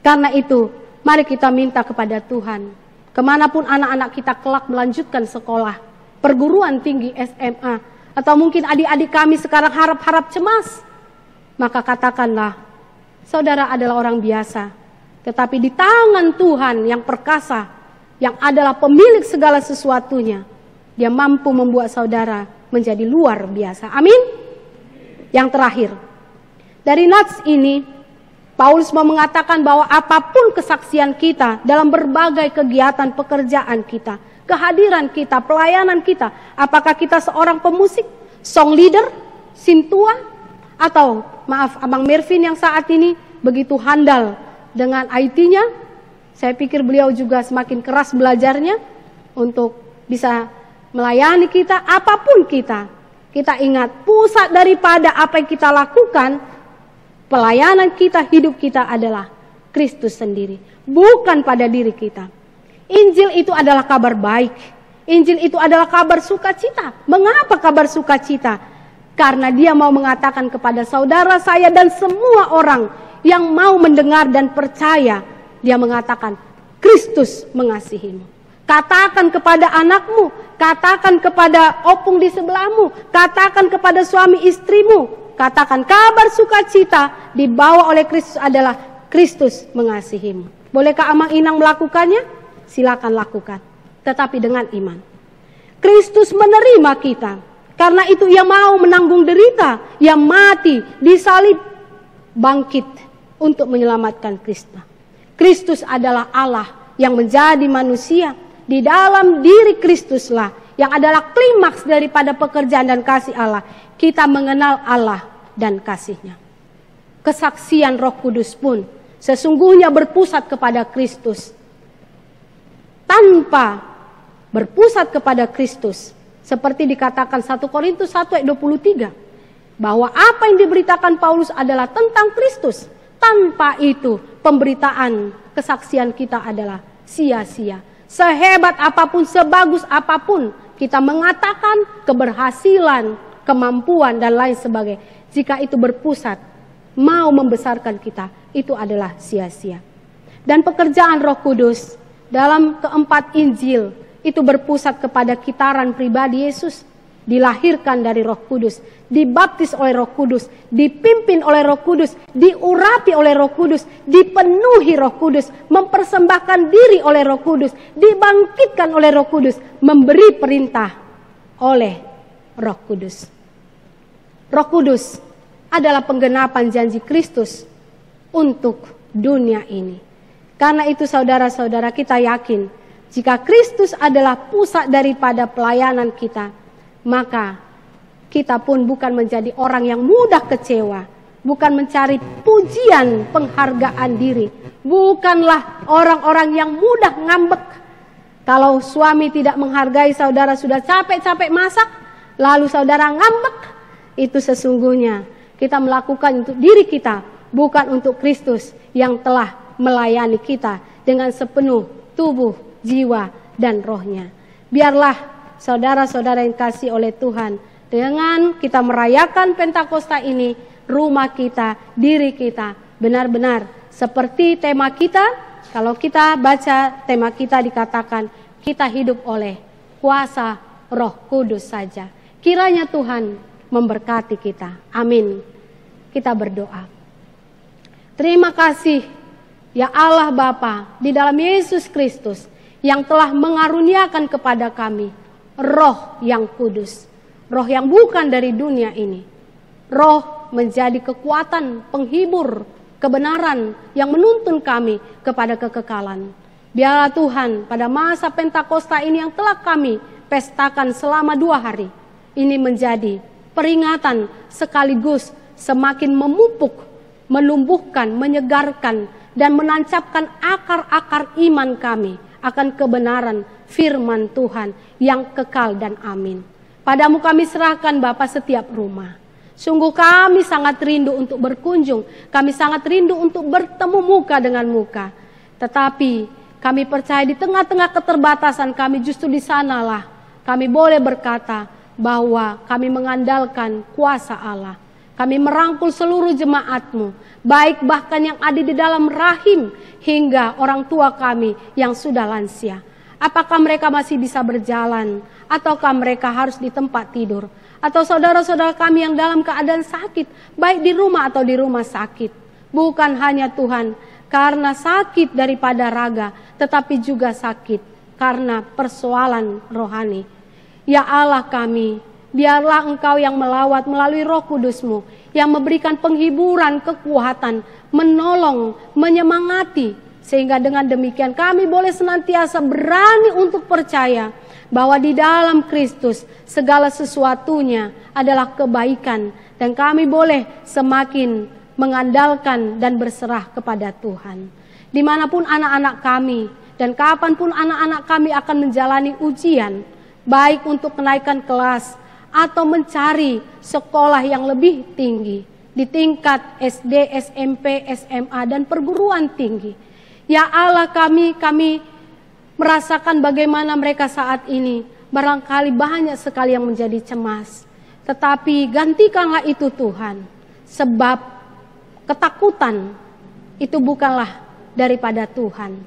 Karena itu, mari kita minta kepada Tuhan, kemanapun anak-anak kita kelak melanjutkan sekolah, perguruan tinggi SMA, atau mungkin adik-adik kami sekarang harap-harap cemas, maka katakanlah, saudara adalah orang biasa, tetapi di tangan Tuhan yang perkasa, yang adalah pemilik segala sesuatunya, dia mampu membuat saudara menjadi luar biasa. Amin. Yang terakhir, dari nats ini, Paulus mau mengatakan bahwa apapun kesaksian kita dalam berbagai kegiatan pekerjaan kita, kehadiran kita, pelayanan kita, apakah kita seorang pemusik, song leader, sintua, atau maaf Abang Mervin yang saat ini begitu handal dengan IT-nya, saya pikir beliau juga semakin keras belajarnya untuk bisa melayani kita, apapun kita ingat pusat daripada apa yang kita lakukan, pelayanan kita, hidup kita adalah Kristus sendiri, bukan pada diri kita. Injil itu adalah kabar baik, Injil itu adalah kabar sukacita. Mengapa kabar sukacita? Karena dia mau mengatakan kepada saudara saya dan semua orang yang mau mendengar dan percaya, dia mengatakan Kristus mengasihimu. Katakan kepada anakmu, katakan kepada opung di sebelahmu, katakan kepada suami istrimu, katakan kabar sukacita dibawa oleh Kristus adalah Kristus mengasihimu. Bolehkah Amang Inang melakukannya? Silakan lakukan, tetapi dengan iman. Kristus menerima kita, karena itu ia mau menanggung derita, ia mati, disalib, bangkit untuk menyelamatkan kita. Kristus adalah Allah yang menjadi manusia. Di dalam diri Kristuslah yang adalah klimaks daripada pekerjaan dan kasih Allah, kita mengenal Allah dan kasih-Nya. Kesaksian Roh Kudus pun sesungguhnya berpusat kepada Kristus. Tanpa berpusat kepada Kristus, seperti dikatakan 1 Korintus 1 ayat 23, bahwa apa yang diberitakan Paulus adalah tentang Kristus. Tanpa itu, pemberitaan kesaksian kita adalah sia-sia. Sehebat apapun, sebagus apapun kita mengatakan keberhasilan, kemampuan dan lain sebagainya, jika itu berpusat mau membesarkan kita, itu adalah sia-sia. Dan pekerjaan Roh Kudus dalam keempat Injil itu berpusat kepada kitaran pribadi Yesus, dilahirkan dari Roh Kudus, dibaptis oleh Roh Kudus, dipimpin oleh Roh Kudus, diurapi oleh Roh Kudus, dipenuhi Roh Kudus, mempersembahkan diri oleh Roh Kudus, dibangkitkan oleh Roh Kudus, memberi perintah oleh Roh Kudus. Roh Kudus adalah penggenapan janji Kristus untuk dunia ini. Karena itu saudara-saudara, kita yakin jika Kristus adalah pusat daripada pelayanan kita, maka kita pun bukan menjadi orang yang mudah kecewa, bukan mencari pujian, penghargaan diri, bukanlah orang-orang yang mudah ngambek. Kalau suami tidak menghargai saudara, sudah capek-capek masak, lalu saudara ngambek, itu sesungguhnya kita melakukan untuk diri kita, bukan untuk Kristus yang telah melayani kita dengan sepenuh tubuh, jiwa, dan rohnya. Biarlah saudara-saudara yang kasih oleh Tuhan, dengan kita merayakan Pentakosta ini, rumah kita, diri kita, benar-benar seperti tema kita. Kalau kita baca tema kita dikatakan, kita hidup oleh kuasa Roh Kudus saja. Kiranya Tuhan memberkati kita. Amin. Kita berdoa. Terima kasih ya Allah Bapa di dalam Yesus Kristus yang telah mengaruniakan kepada kami Roh yang kudus. Roh yang bukan dari dunia ini. Roh menjadi kekuatan penghibur kebenaran yang menuntun kami kepada kekekalan. Biarlah Tuhan pada masa Pentakosta ini yang telah kami pestakan selama 2 hari. Ini menjadi peringatan sekaligus semakin memupuk, menumbuhkan, menyegarkan, dan menancapkan akar-akar iman kami akan kebenaran firman Tuhan yang kekal dan amin. Padamu kami serahkan Bapa setiap rumah. Sungguh kami sangat rindu untuk berkunjung, kami sangat rindu untuk bertemu muka dengan muka. Tetapi kami percaya di tengah-tengah keterbatasan kami justru di sanalah kami boleh berkata bahwa kami mengandalkan kuasa Allah. Kami merangkul seluruh jemaat-Mu, baik bahkan yang ada di dalam rahim hingga orang tua kami yang sudah lansia. Apakah mereka masih bisa berjalan ataukah mereka harus di tempat tidur? Atau saudara-saudara kami yang dalam keadaan sakit, baik di rumah atau di rumah sakit. Bukan hanya Tuhan karena sakit daripada raga, tetapi juga sakit karena persoalan rohani. Ya Allah kami, biarlah Engkau yang melawat melalui Roh Kudus-Mu, yang memberikan penghiburan, kekuatan, menolong, menyemangati, sehingga dengan demikian kami boleh senantiasa berani untuk percaya bahwa di dalam Kristus segala sesuatunya adalah kebaikan, dan kami boleh semakin mengandalkan dan berserah kepada Tuhan. Dimanapun anak-anak kami dan kapanpun anak-anak kami akan menjalani ujian, baik untuk kenaikan kelas atau mencari sekolah yang lebih tinggi di tingkat SD, SMP, SMA, dan perguruan tinggi. Ya Allah kami merasakan bagaimana mereka saat ini barangkali banyak sekali yang menjadi cemas. Tetapi gantikanlah itu Tuhan, sebab ketakutan itu bukanlah daripada Tuhan.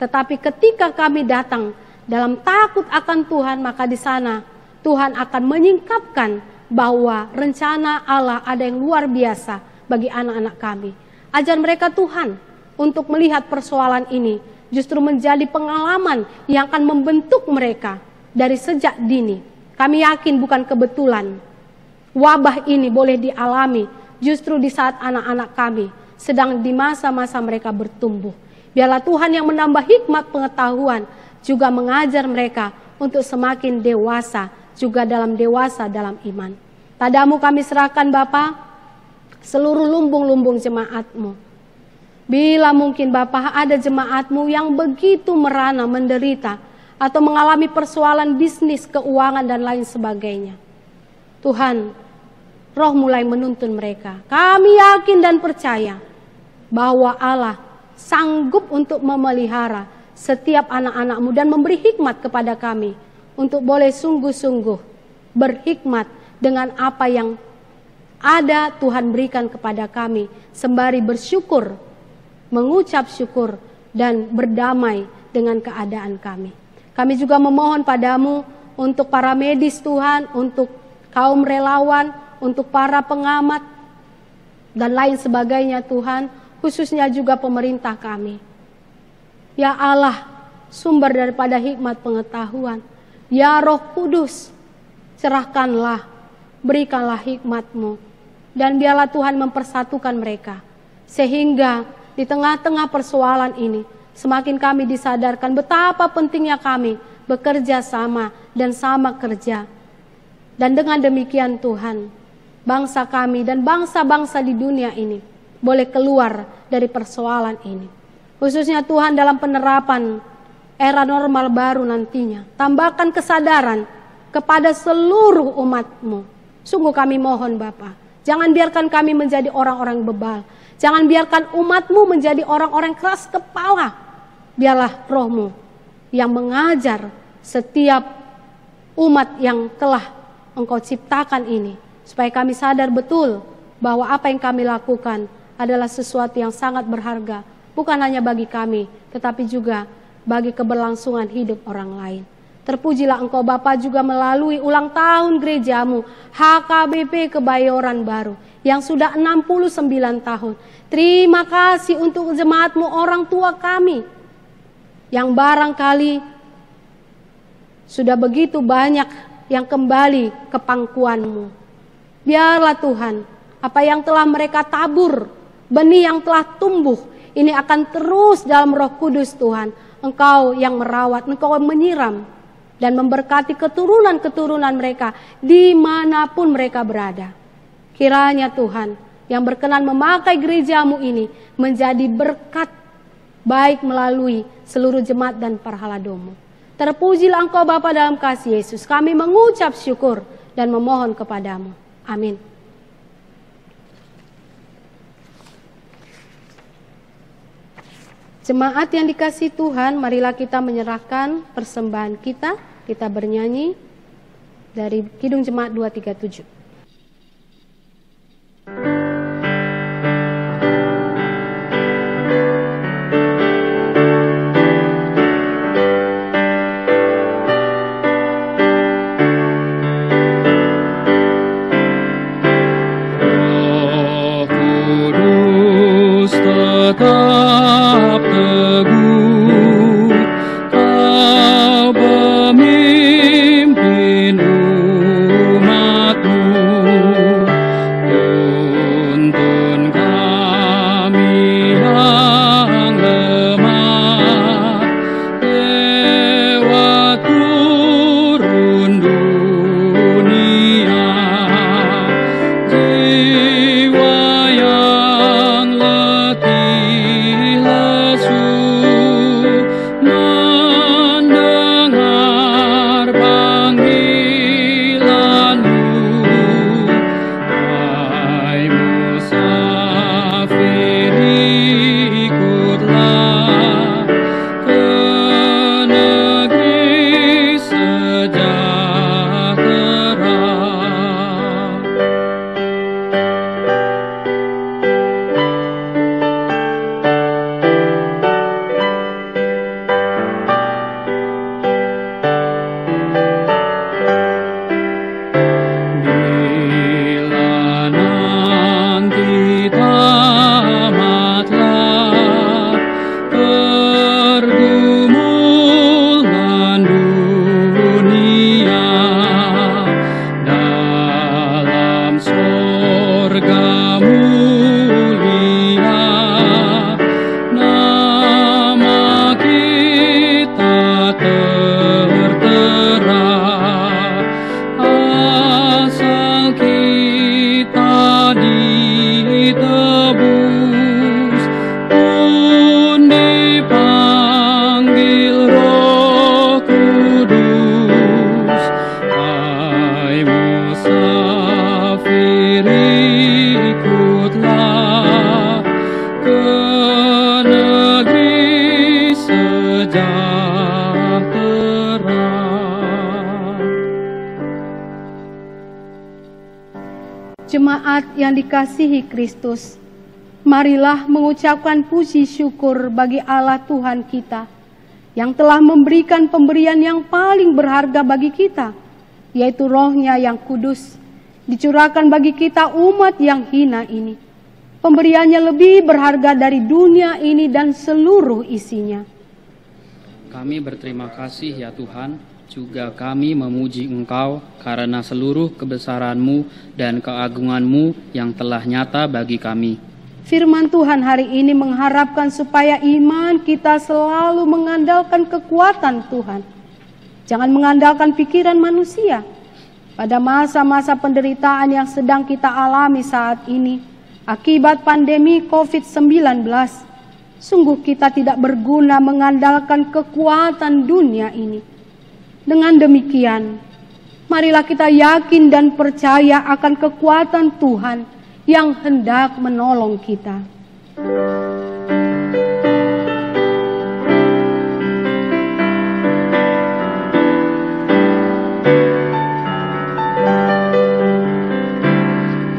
Tetapi ketika kami datang dalam takut akan Tuhan, maka di sana Tuhan akan menyingkapkan bahwa rencana Allah ada yang luar biasa bagi anak-anak kami. Ajar mereka Tuhan untuk melihat persoalan ini justru menjadi pengalaman yang akan membentuk mereka dari sejak dini. Kami yakin bukan kebetulan wabah ini boleh dialami justru di saat anak-anak kami sedang di masa-masa mereka bertumbuh. Biarlah Tuhan yang menambah hikmat pengetahuan juga mengajar mereka untuk semakin dewasa, juga dewasa dalam iman. Padamu kami serahkan Bapa seluruh lumbung-lumbung jemaat-Mu. Bila mungkin Bapa ada jemaat-Mu yang begitu merana, menderita, atau mengalami persoalan bisnis, keuangan, dan lain sebagainya. Tuhan, Roh mulai menuntun mereka. Kami yakin dan percaya bahwa Allah sanggup untuk memelihara setiap anak-anak-Mu dan memberi hikmat kepada kami untuk boleh sungguh-sungguh berhikmat dengan apa yang ada Tuhan berikan kepada kami, sembari bersyukur, mengucap syukur, dan berdamai dengan keadaan kami. Kami juga memohon padamu untuk para medis Tuhan, untuk kaum relawan, untuk para pengamat, dan lain sebagainya Tuhan, khususnya juga pemerintah kami. Ya Allah, sumber daripada hikmat pengetahuan, ya Roh Kudus, cerahkanlah, berikanlah hikmat-Mu, dan biarlah Tuhan mempersatukan mereka, sehingga di tengah-tengah persoalan ini, semakin kami disadarkan betapa pentingnya kami bekerja sama dan sama kerja. Dan dengan demikian Tuhan, bangsa kami dan bangsa-bangsa di dunia ini boleh keluar dari persoalan ini. Khususnya Tuhan dalam penerapan era normal baru nantinya. Tambahkan kesadaran kepada seluruh umat-Mu. Sungguh kami mohon Bapa, jangan biarkan kami menjadi orang-orang bebal. Jangan biarkan umat-Mu menjadi orang-orang keras kepala. Biarlah Roh-Mu yang mengajar setiap umat yang telah Engkau ciptakan ini, supaya kami sadar betul bahwa apa yang kami lakukan adalah sesuatu yang sangat berharga, bukan hanya bagi kami, tetapi juga bagi keberlangsungan hidup orang lain. Terpujilah Engkau Bapa juga melalui ulang tahun gerejamu HKBP Kebayoran Baru yang sudah 69 tahun. Terima kasih untuk jemaatmu orang tua kami yang barangkali sudah begitu banyak yang kembali ke pangkuanmu. Biarlah Tuhan, apa yang telah mereka tabur, benih yang telah tumbuh, ini akan terus dalam Roh Kudus Tuhan. Engkau yang merawat, Engkau menyiram dan memberkati keturunan-keturunan mereka dimanapun mereka berada. Kiranya Tuhan yang berkenan memakai gerejamu ini menjadi berkat baik melalui seluruh jemaat dan para haladomu. Terpujilah Engkau Bapa dalam kasih Yesus. Kami mengucap syukur dan memohon kepadamu. Amin. Jemaat yang dikasihi Tuhan, marilah kita menyerahkan persembahan kita. Kita bernyanyi dari Kidung Jemaat 237. Tetap teguh, Kau pemimpin umat-Mu. Tuntun kami yang lemah, lewat gurun dunia. Jiwa yang letih lesu mendengar panggilan-Mu. Hai musafir, ikutlah ke negeri sejahtera. Bila nanti tamatlah pergumulan dunia, dalam sorga mulia nama kita tertera. Asal kita ditebus pun dipanggil Roh Kudus. Hai musafir, ikutlah ke negeri sejahtera. Jemaat yang dikasihi Kristus, marilah mengucapkan puji syukur bagi Allah Tuhan kita yang telah memberikan pemberian yang paling berharga bagi kita, yaitu Roh-Nya yang kudus, dicurahkan bagi kita umat yang hina ini. Pemberiannya lebih berharga dari dunia ini dan seluruh isinya. Kami berterima kasih ya Tuhan, juga kami memuji Engkau karena seluruh kebesaran-Mu dan keagungan-Mu yang telah nyata bagi kami. Firman Tuhan hari ini mengharapkan supaya iman kita selalu mengandalkan kekuatan Tuhan. Jangan mengandalkan pikiran manusia. Pada masa-masa penderitaan yang sedang kita alami saat ini, akibat pandemi COVID-19, sungguh kita tidak berguna mengandalkan kekuatan dunia ini. Dengan demikian, marilah kita yakin dan percaya akan kekuatan Tuhan yang hendak menolong kita.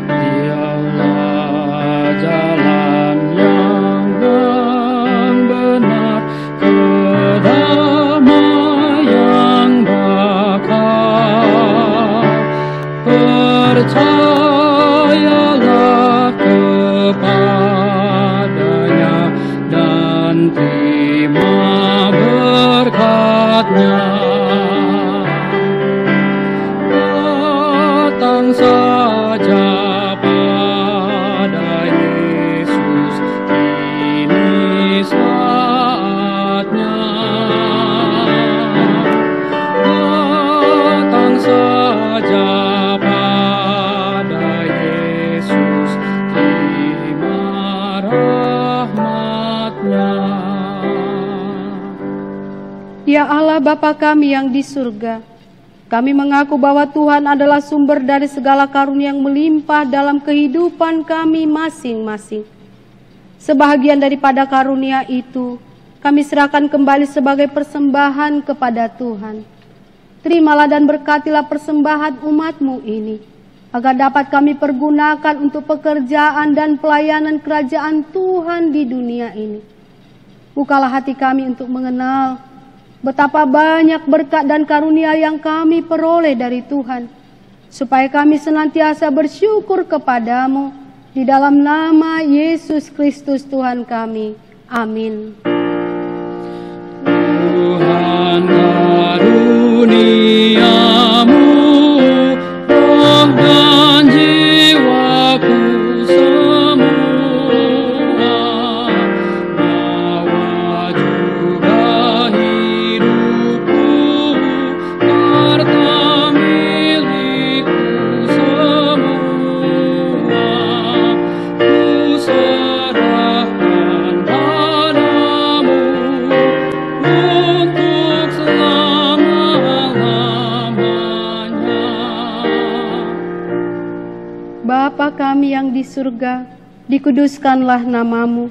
Dialah jalan yang benar, kedamaian rahmat-Nya. Datang saja pada Yesus, kini saatnya. Datang saja pada Yesus, terima rahmat-Nya. Ya Allah Bapa kami yang di surga, kami mengaku bahwa Tuhan adalah sumber dari segala karunia yang melimpah dalam kehidupan kami masing-masing. Sebahagian daripada karunia itu, kami serahkan kembali sebagai persembahan kepada Tuhan. Terimalah dan berkatilah persembahan umat-Mu ini, agar dapat kami pergunakan untuk pekerjaan dan pelayanan kerajaan Tuhan di dunia ini. Bukalah hati kami untuk mengenal betapa banyak berkat dan karunia yang kami peroleh dari Tuhan, supaya kami senantiasa bersyukur kepadamu, di dalam nama Yesus Kristus Tuhan kami. Amin. Tuhan karuniamu, roh dan jiwaku semua, bawa juga hidupku, harta milikku semua, ku serahkan padamu untuk selama-lamanya. Bapa kami yang di surga, dikuduskanlah namamu,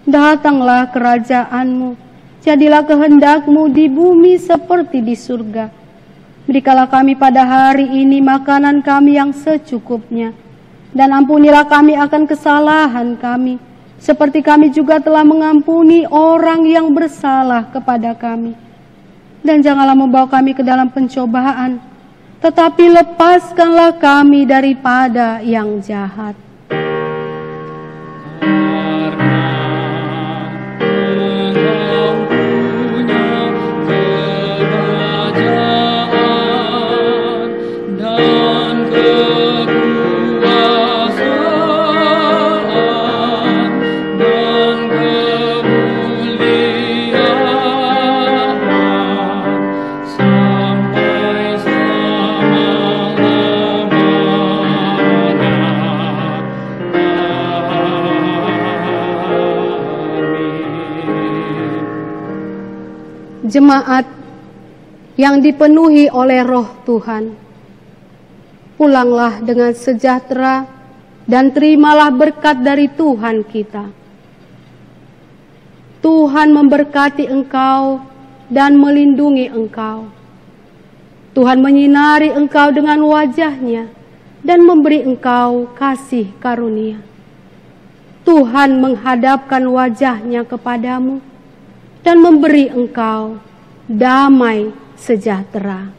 datanglah kerajaan-Mu, jadilah kehendak-Mu di bumi seperti di surga. Berikanlah kami pada hari ini makanan kami yang secukupnya, dan ampunilah kami akan kesalahan kami, seperti kami juga telah mengampuni orang yang bersalah kepada kami. Dan janganlah membawa kami ke dalam pencobaan, tetapi lepaskanlah kami daripada yang jahat. Jemaat yang dipenuhi oleh Roh Tuhan, pulanglah dengan sejahtera dan terimalah berkat dari Tuhan kita. Tuhan memberkati engkau dan melindungi engkau. Tuhan menyinari engkau dengan wajah-Nya dan memberi engkau kasih karunia. Tuhan menghadapkan wajah-Nya kepadamu dan memberi engkau damai sejahtera.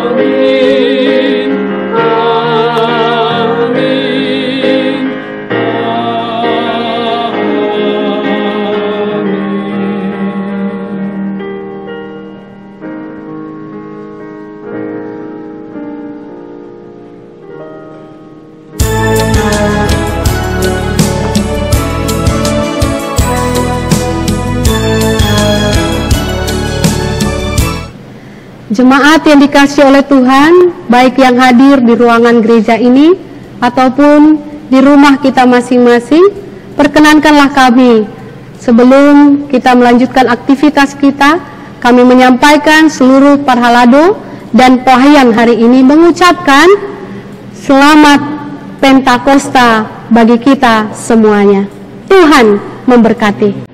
Amin. Amin. Jemaat yang dikasihi oleh Tuhan, baik yang hadir di ruangan gereja ini ataupun di rumah kita masing-masing, perkenankanlah kami sebelum kita melanjutkan aktivitas kita, kami menyampaikan seluruh parhalado dan pelayan hari ini mengucapkan selamat Pentakosta bagi kita semuanya. Tuhan memberkati.